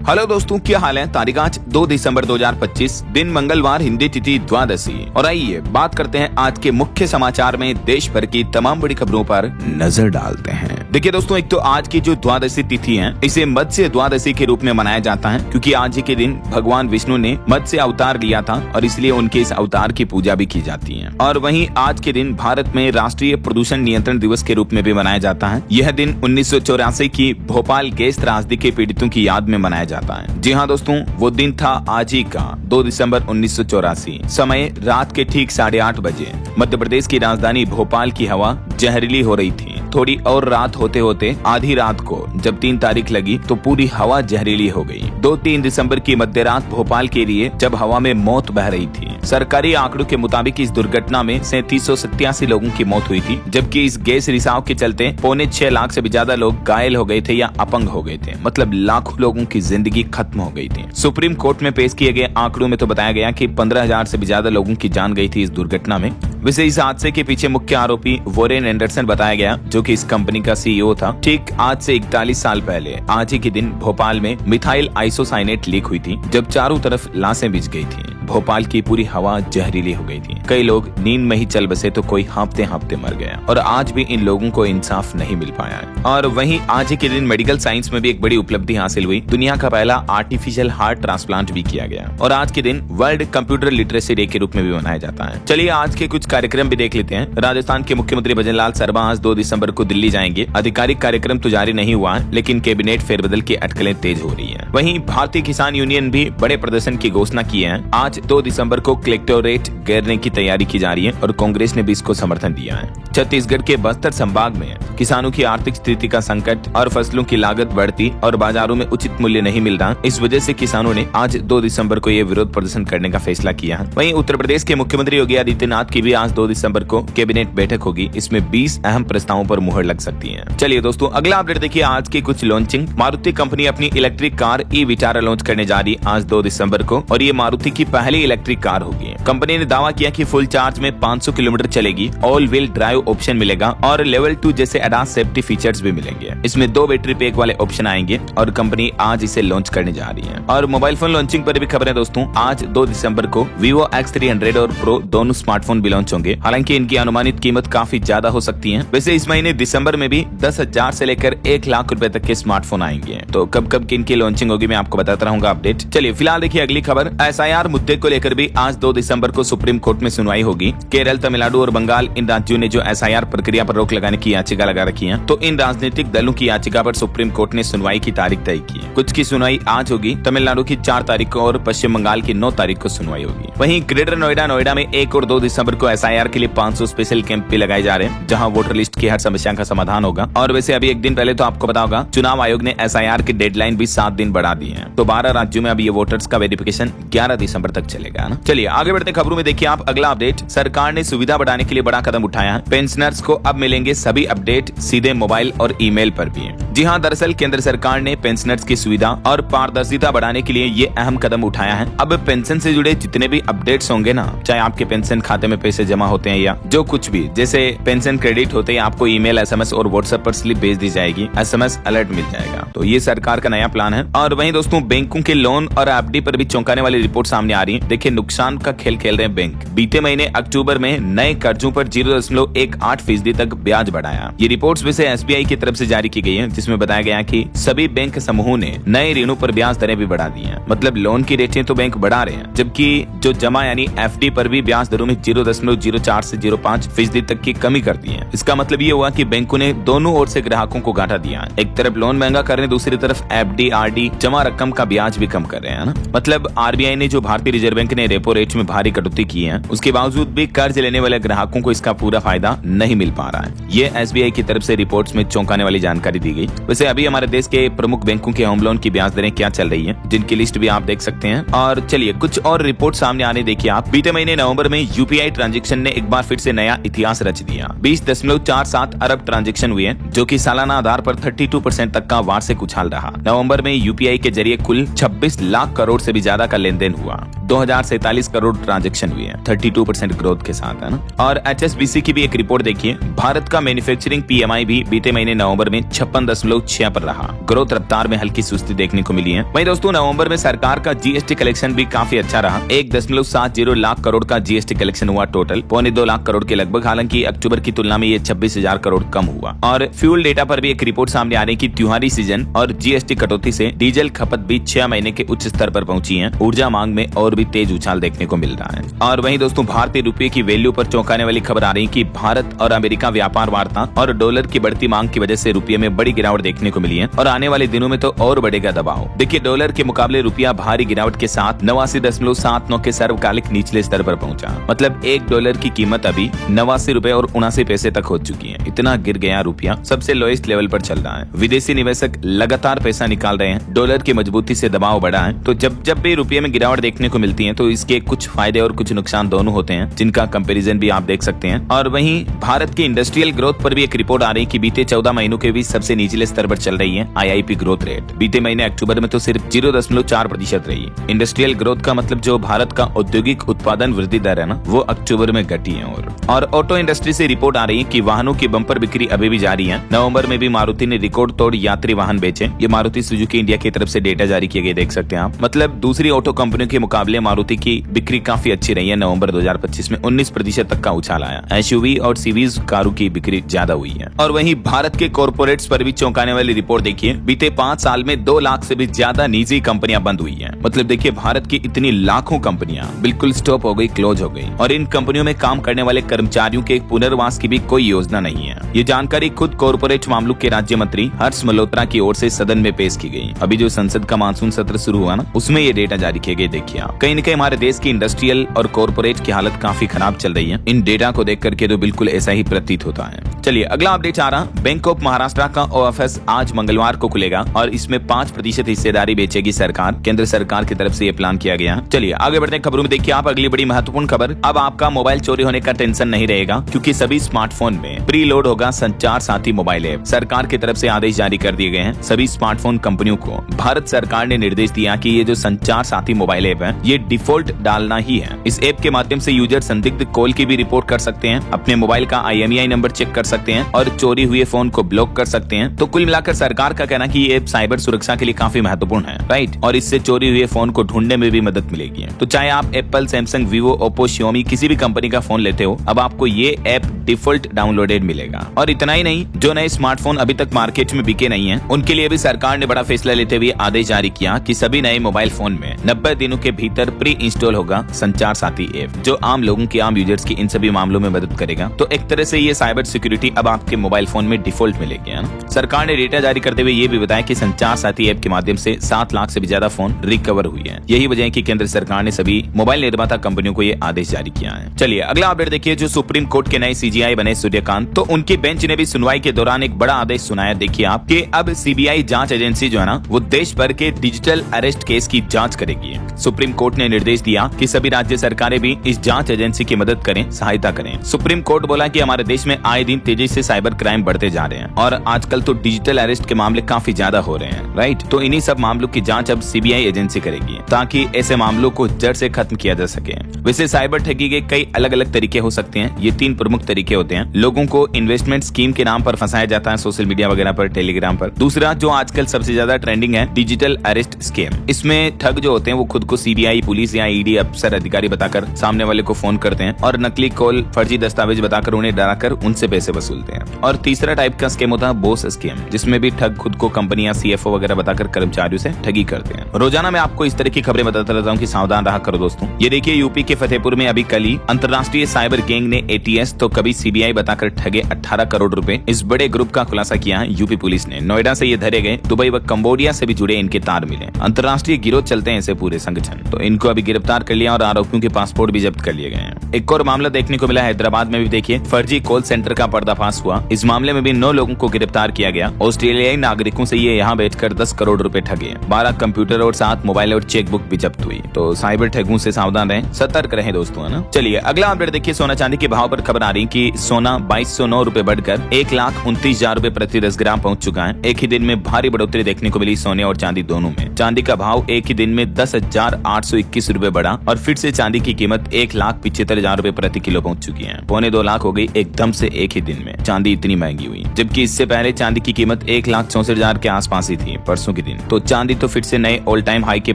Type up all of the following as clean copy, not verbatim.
Hello दोस्तों, क्या हाल है। तारीख आज 2 दिसंबर 2025, दिन मंगलवार, हिंदी तिथि द्वादशी। और आइए बात करते हैं आज के मुख्य समाचार में देश भर की तमाम बड़ी खबरों पर नजर डालते हैं। देखिए दोस्तों, एक तो आज की जो द्वादशी तिथि है, इसे मत्स्य द्वादशी के रूप में मनाया जाता है, क्योंकि आज ही के दिन भगवान विष्णु ने मत्स्य अवतार लिया था और इसलिए उनके इस अवतार की पूजा भी की जाती है। और वहीं आज के दिन भारत में राष्ट्रीय प्रदूषण नियंत्रण दिवस के रूप में भी मनाया जाता है। यह दिन 1984 की भोपाल गैस त्रासदी के पीड़ितों की याद में मनाया जाता है। जी हाँ दोस्तों, वो दिन था आज ही का 2 दिसंबर 1984। समय रात के ठीक 8:30 बजे। मध्य प्रदेश की राजधानी भोपाल की हवा जहरीली हो रही थी। थोड़ी और रात होते होते आधी रात को जब 3 तारीख लगी तो पूरी हवा जहरीली हो गई। 2-3 दिसंबर की मध्य रात भोपाल के लिए जब हवा में मौत बह रही थी। सरकारी आंकड़ों के मुताबिक इस दुर्घटना में 3787 लोगों की मौत हुई थी, जबकि इस गैस रिसाव के चलते 6.25 लाख से भी ज्यादा लोग घायल हो गए थे या अपंग हो गए थे। मतलब लाखों लोगों की जिंदगी खत्म हो गई थी। सुप्रीम कोर्ट में पेश किए गए आंकड़ों में तो बताया गया कि 15,000 से भी ज्यादा लोगों की जान गई थी इस दुर्घटना में। वैसे इस हादसे के पीछे मुख्य आरोपी वोरेन एंडरसन बताया गया, जो कि इस कंपनी का सीईओ था। ठीक आज से 41 साल पहले आज ही के दिन भोपाल में मिथाइल आइसोसाइनेट लीक हुई थी, जब चारों तरफ लाशें बिछ गई थी। भोपाल की पूरी हवा जहरीली हो गई थी। कई लोग नींद में ही चल बसे तो कोई हाँफते हाँफते मर गया। और आज भी इन लोगों को इंसाफ नहीं मिल पाया है। और वहीं आज ही के दिन मेडिकल साइंस में भी एक बड़ी उपलब्धि हासिल हुई। दुनिया का पहला आर्टिफिशियल हार्ट ट्रांसप्लांट भी किया गया। और आज के दिन वर्ल्ड कंप्यूटर लिटरेसी डे के रूप में भी मनाया जाता है। चलिए आज के कुछ कार्यक्रम भी देख लेते हैं। राजस्थान के मुख्यमंत्री भजनलाल शर्मा आज 2 दिसंबर को दिल्ली जाएंगे। आधिकारिक कार्यक्रम तो जारी नहीं हुआ है, लेकिन कैबिनेट फेरबदल की अटकलें तेज हो रही है। वहीं भारतीय किसान यूनियन भी बड़े प्रदर्शन की घोषणा की है। आज 2 दिसंबर को कलेक्टोरेट घेरने की तैयारी की जा रही है और कांग्रेस ने भी इसको समर्थन दिया है। छत्तीसगढ़ के बस्तर संभाग में किसानों की आर्थिक स्थिति का संकट और फसलों की लागत बढ़ती और बाजारों में उचित मूल्य नहीं मिल रहा, इस वजह से किसानों ने आज 2 दिसंबर को ये विरोध प्रदर्शन करने का फैसला किया है। वहीं उत्तर प्रदेश के मुख्यमंत्री योगी आदित्यनाथ की भी आज 2 दिसंबर को कैबिनेट बैठक होगी। इसमें 20 अहम प्रस्तावों पर मुहर लग सकती है। चलिए दोस्तों, अगला अपडेट देखिए आज की कुछ लॉन्चिंग। मारुति कंपनी अपनी electric car e Vitara launch करने जा रही आज 2 दिसंबर को, और ये मारुति की पहली इलेक्ट्रिक कार होगी। कंपनी ने दावा किया कि फुल चार्ज में 500 किलोमीटर चलेगी, ऑल व्हील ड्राइव ऑप्शन मिलेगा और लेवल 2 जैसे एडवांस सेफ्टी फीचर्स भी मिलेंगे। इसमें 2 बैटरी पैक वाले ऑप्शन आएंगे और कंपनी आज इसे लॉन्च करने जा रही है। और मोबाइल फोन लॉन्चिंग पर भी खबर है दोस्तों। आज 2 दिसंबर को Vivo X300 और Pro दोनों स्मार्टफोन भी लॉन्च होंगे। हालांकि इनकी अनुमानित कीमत काफी ज्यादा हो सकती है। वैसे इस महीने दिसंबर में भी 10,000 से लेकर 1 लाख रुपए तक के स्मार्टफोन आएंगे। तो कब कब किनकी लॉन्चिंग होगी मैं आपको बताता रहूंगा अपडेट। चलिए फिलहाल देखिए अगली खबर। SIR मुद्दे को लेकर भी आज 2 दिसंबर को सुप्रीम कोर्ट में सुनवाई होगी। केरल, तमिलनाडु और बंगाल, इन राज्यों ने जो SIR प्रक्रिया पर रोक लगाने की याचिका लगा रखी है, तो इन राजनीतिक दलों की याचिका पर सुप्रीम कोर्ट ने सुनवाई की तारीख तय की है। कुछ की सुनवाई आज होगी। तमिलनाडु की 4 तारीख को और पश्चिम बंगाल की 9 तारीख को सुनवाई होगी। वहीं ग्रेटर नोएडा में 1 और 2 दिसंबर को SIR के लिए 500 स्पेशल कैंप भी लगाए जा रहे हैं, जहां वोटर लिस्ट की हर समस्या का समाधान होगा। और वैसे अभी एक दिन पहले तो आपको पता होगा, चुनाव आयोग ने SIR की डेडलाइन भी 7 दिन बढ़ा दी है। तो 12 राज्यों में अब ये वोटर्स का वेरिफिकेशन 11 दिसंबर तक चलेगा ना। चलिए आगे बढ़ते खबरों में देखिए आप अगला अपडेट। सरकार ने सुविधा बढ़ाने के लिए बड़ा कदम उठाया है। पेंशनर्स को अब मिलेंगे सभी अपडेट सीधे मोबाइल और ईमेल पर भी। जी हाँ, दरअसल केंद्र सरकार ने पेंशनर्स की सुविधा और पारदर्शिता बढ़ाने के लिए ये अहम कदम उठाया है। अब पेंशन से जुड़े जितने भी अपडेट्स होंगे ना, चाहे आपके पेंशन खाते में पैसे जमा होते हैं या जो कुछ भी, जैसे पेंशन क्रेडिट होते हैं, आपको ईमेल, SMS और व्हाट्सएप पर स्लिप भेज दी जाएगी। SMS अलर्ट मिल जाएगा। तो ये सरकार का नया प्लान है। और वहीं दोस्तों, बैंकों के लोन और FD पर भी चौंकाने वाली रिपोर्ट सामने आ रही है। देखिए, नुकसान का खेल खेल रहे हैं बैंक। बीते महीने अक्टूबर में नए कर्जों पर 0.18% तक ब्याज बढ़ाया। ये रिपोर्ट्स वैसे SBI की तरफ से जारी की गई है, जिसमें बताया गया कि सभी बैंक समूहों ने नए ऋणों पर ब्याज दरें भी बढ़ा दी हैं। मतलब लोन की रेटें तो बैंक बढ़ा रहे हैं, जबकि जो जमा यानी FD पर भी ब्याज दरों में 0.04 से 0.5% तक की कमी कर दी है। इसका मतलब ये हुआ कि बैंकों ने दोनों ओर से ग्राहकों को घाटा दिया है। एक तरफ लोन महंगा कर रहे हैं, दूसरी तरफ FD RD जमा रकम का ब्याज भी कम कर रहे हैं ना। मतलब RBI ने, जो भारतीय रिजर्व बैंक ने रेपो रेट में भारी कटौती की है, उसके बावजूद भी कर्ज लेने वाले ग्राहकों को इसका पूरा फायदा नहीं मिल पा रहा है। ये SBI की तरफ से रिपोर्ट्स में चौंकाने वाली जानकारी दी गई। वैसे अभी हमारे देश के प्रमुख बैंकों के होम लोन की ब्याज दरें क्या चल रही हैं, जिनकी लिस्ट भी आप देख सकते हैं। और चलिए कुछ और रिपोर्ट सामने आने देखिए आप। बीते महीने नवंबर में UPI ट्रांजैक्शन ने एक बार फिर से नया इतिहास रच दिया। 20.47 अरब ट्रांजैक्शन हुए, जो कि सालाना आधार पर 32% तक का वार्षिक उछाल रहा। नवंबर में UPI के जरिए कुल 26 लाख करोड़ से भी ज्यादा का लेन देन हुआ। 2047 करोड़ ट्रांजैक्शन हुई है, 32% ग्रोथ के साथ, है ना। और HSBC की भी एक रिपोर्ट देखिए, भारत का मैन्युफैक्चरिंग PMI भी बीते महीने नवंबर में 56.6 पर रहा। ग्रोथ रफ्तार में हल्की सुस्ती देखने को मिली है। वहीं दोस्तों नवंबर में सरकार का GST कलेक्शन भी काफी अच्छा रहा। 1.70 लाख करोड़ का GST कलेक्शन हुआ टोटल, 1.25 लाख करोड़ के लगभग। हालांकि अक्टूबर की तुलना में ये 26,000 करोड़ कम हुआ। और फ्यूल डेटा पर भी एक रिपोर्ट सामने आ रही कि त्योहारी सीजन और GST कटौती से डीजल खपत भी 6 महीने के उच्च स्तर पर पहुंची है। ऊर्जा मांग में और भी तेज उछाल देखने को मिल रहा है। और वहीं दोस्तों भारतीय रुपये की वैल्यू पर चौंकाने वाली खबर आ रही कि भारत और अमेरिका व्यापार वार्ता और डॉलर की बढ़ती मांग की वजह से रुपये में बड़ी गिरावट देखने को मिली है और आने वाले दिनों में तो और बढ़ेगा दबाव। देखिए डॉलर के मुकाबले रुपया भारी गिरावट के साथ 89.79 के सर्वकालिक निचले स्तर पर पहुंचा। मतलब $1 की कीमत अभी 89 रुपए और 79 पैसे तक हो चुकी है। इतना गिर गया रुपया, सबसे लोएस्ट लेवल पर चल रहा है। विदेशी निवेशक लगातार पैसा निकाल रहे हैं, डॉलर की मजबूती से दबाव बढ़ा है। तो जब भी रुपये में गिरावट देखने को मिलती है तो इसके कुछ फायदे और कुछ नुकसान दोनों होते हैं, जिनका कंपैरिजन भी आप देख सकते हैं। और वहीं भारत की इंडस्ट्रियल ग्रोथ पर भी एक रिपोर्ट आ रही कि बीते 14 महीनों के बीच सबसे निचले स्तर पर चल रही है IIP ग्रोथ रेट। बीते महीने अक्टूबर में तो सिर्फ 0.4% रही। इंडस्ट्रियल ग्रोथ का मतलब जो भारत का औद्योगिक उत्पादन वृद्धि दर है ना, वो अक्टूबर में घटी है। और ऑटो इंडस्ट्री से रिपोर्ट आ रही है कि वाहनों की बम्पर बिक्री अभी भी जारी है। नवंबर में भी मारुति ने रिकॉर्ड तोड़ यात्री वाहन बेचे। ये मारुति सुजुकी इंडिया की तरफ से डेटा जारी किए गए, देख सकते हैं आप। मतलब दूसरी ऑटो कंपनियों के मुकाबले मारुति की बिक्री काफी अच्छी रही है। नवंबर 2025 में 19% तक का उछाल आया। SUV और सीवीज कारों की बिक्री ज्यादा हुई है। और वहीं भारत के कॉर्पोरेट्स पर भी चौंकाने वाली रिपोर्ट देखिए, बीते 5 साल में 2 लाख से भी ज्यादा निजी कंपनियां बंद हुई हैं। मतलब देखिए भारत की इतनी लाखों कंपनियां बिल्कुल स्टॉप हो गई, क्लोज हो गई। और इन कंपनियों में काम करने वाले कर्मचारियों के पुनर्वास की भी कोई योजना नहीं है। ये जानकारी खुद कॉर्पोरेट मामलों के राज्य मंत्री हर्ष मल्होत्रा की ओर से सदन में पेश की गई। अभी जो संसद का मानसून सत्र शुरू हुआ ना, उसमें ये डेटा जारी किए गए। देखिए आप, कहीं न कहीं हमारे देश की इंडस्ट्रियल और कॉर्पोरेट की हालत काफी खराब चल रही है। इन डेटा को देख करके तो बिल्कुल ऐसा ही प्रतीत होता है। चलिए अगला अपडेट आ रहा, बैंक ऑफ महाराष्ट्र का OFS आज मंगलवार को खुलेगा और इसमें 5% हिस्सेदारी बेचेगी सरकार। केंद्र सरकार की तरफ से ये प्लान किया गया। चलिए आगे बढ़ते हैं खबरों में। देखिए आप, अगली बड़ी महत्वपूर्ण खबर, अब आपका मोबाइल चोरी होने का टेंशन नहीं रहेगा, क्योंकि सभी स्मार्टफोन में प्री लोड होगा संचार साथी मोबाइल ऐप। सरकार की तरफ से आदेश जारी कर दिए गए हैं। सभी स्मार्टफोन कंपनियों को भारत सरकार ने निर्देश दिया कि ये जो संचार साथी मोबाइल ऐप है, ये डिफॉल्ट डालना ही है। इस ऐप के माध्यम से यूजर संदिग्ध कॉल की भी रिपोर्ट कर सकते हैं, अपने मोबाइल का IMEI नंबर चेक कर सकते हैं और चोरी हुए फोन को ब्लॉक कर सकते हैं। तो कुल मिलाकर सरकार का कहना कि ये ऐप साइबर सुरक्षा के लिए काफी महत्वपूर्ण है, राइट। और इससे चोरी हुए फोन को ढूंढने में भी मदद मिलेगी। तो चाहे आप Apple, Samsung, Vivo, Oppo, Xiaomi किसी भी कंपनी का फोन लेते हो, अब आपको ये ऐप डिफॉल्ट डाउनलोडेड मिलेगा। और इतना ही नहीं, जो नए स्मार्टफोन अभी तक मार्केट में बिके नहीं है, उनके लिए भी सरकार ने बड़ा फैसला लेते हुए आदेश जारी किया कि सभी नए मोबाइल फोन में 90 दिनों के भीतर प्री इंस्टॉल होगा संचार साथी ऐप, जो आम लोगों की, आम यूजर्स की इन सभी मामलों में मदद करेगा। तो एक तरह से ये साइबर सिक्योरिटी अब आपके मोबाइल फोन में डिफॉल्ट मिलेगी, है ना। सरकार ने डेटा जारी करते हुए ये भी बताया कि संचार साथी ऐप के माध्यम से 7 लाख से भी ज्यादा फोन रिकवर हुए हैं। यही वजह है कि केंद्र सरकार ने सभी मोबाइल निर्माता कंपनियों को ये आदेश जारी किया है। चलिए अगला अपडेट देखिए, जो सुप्रीम कोर्ट के नए CGI बने सूर्यकांत, तो उनकी बेंच ने भी सुनवाई के दौरान एक बड़ा आदेश सुनाया। देखिए आप, कि अब CBI जांच एजेंसी जो है ना, वो देश भर के डिजिटल अरेस्ट केस की जांच करेगी। सुप्रीम कोर्ट ने निर्देश दिया कि सभी राज्य सरकारें भी इस जांच एजेंसी की मदद करें, सहायता करें। सुप्रीम कोर्ट बोला कि हमारे देश में आए दिन तेजी से साइबर क्राइम बढ़ते जा रहे हैं और आजकल तो डिजिटल अरेस्ट के मामले काफी ज्यादा हो रहे हैं, राइट। तो इन्हीं सब मामलों की जांच अब CBI एजेंसी करेगी, ताकि ऐसे मामलों को जड़ से खत्म किया जा सके। वैसे साइबर ठगी के कई अलग अलग तरीके हो सकते हैं। ये 3 प्रमुख तरीके होते हैं। लोगों को इन्वेस्टमेंट स्कीम के नाम पर फंसाया जाता है सोशल मीडिया वगैरह पर, टेलीग्राम पर। दूसरा जो आजकल सबसे ज्यादा ट्रेंडिंग है, डिजिटल अरेस्ट स्कीम। इसमें ठग जो होते हैं वो खुद को CBI, पुलिस या ED अफसर अधिकारी बताकर सामने वाले को फोन करते हैं और नकली कॉल, फर्जी दस्तावेज बताकर उन्हें डराकर उनसे पैसे वसूलते हैं। और तीसरा टाइप का स्कीम होता है बॉस स्कीम, जिसमें भी ठग खुद को कंपनी या CFO वगैरह बताकर कर्मचारियों से ठगी करते हैं। रोजाना मैं आपको इस तरह की खबरें बताता रहता हूँ कि सावधान रहा करो दोस्तों। ये देखिए, यूपी के फतेहपुर में अभी कल ही अंतर्राष्ट्रीय साइबर गैंग ने ATS तो कभी CBI बताकर ठगे 18 करोड़ रुपए। इस बड़े ग्रुप का खुलासा किया है यूपी पुलिस ने। नोएडा से ये धरे गए, दुबई व कंबोडिया से भी जुड़े इनके तार मिले। अंतर्राष्ट्रीय गिरोह चलते हैं ऐसे पूरे संगठन। तो इनको अभी गिरफ्तार कर लिया और आरोपियों के पासपोर्ट भी जब्त कर लिए गए हैं। एक और मामला देखने को मिला हैदराबाद में भी। देखिए, फर्जी कॉल सेंटर का पर्दाफाश हुआ। इस मामले में भी 9 लोगों को गिरफ्तार किया गया। ऑस्ट्रेलियाई नागरिकों से ये यहाँ बैठकर 10 करोड़ रुपए ठगे। 12 कंप्यूटर और 7 मोबाइल और चेकबुक भी जब्त हुई। तो साइबर ठगों से सावधान रहें, सतर्क रहें दोस्तों, है ना। चलिए अगला अपडेट देखिए, सोना चांदी के भाव पर खबर आ रही कि सोना 2209 रुपए बढ़कर 1,29,000 रुपए प्रति 10 ग्राम पहुंच चुका है। एक ही दिन में भारी बढ़ोतरी देखने को मिली सोने और चांदी दोनों में। चांदी का भाव एक ही दिन में 10,800 121 रुपए बढ़ा और फिर से चांदी की कीमत 1,75,000 रुपए प्रति किलो पहुंच चुकी है। 1.25 लाख हो गई एकदम से एक ही दिन में। चांदी इतनी महंगी हुई, जबकि इससे पहले चांदी की कीमत 1,64,000 के आसपास ही थी परसों के दिन। तो चांदी तो फिर से नए ऑल टाइम हाई के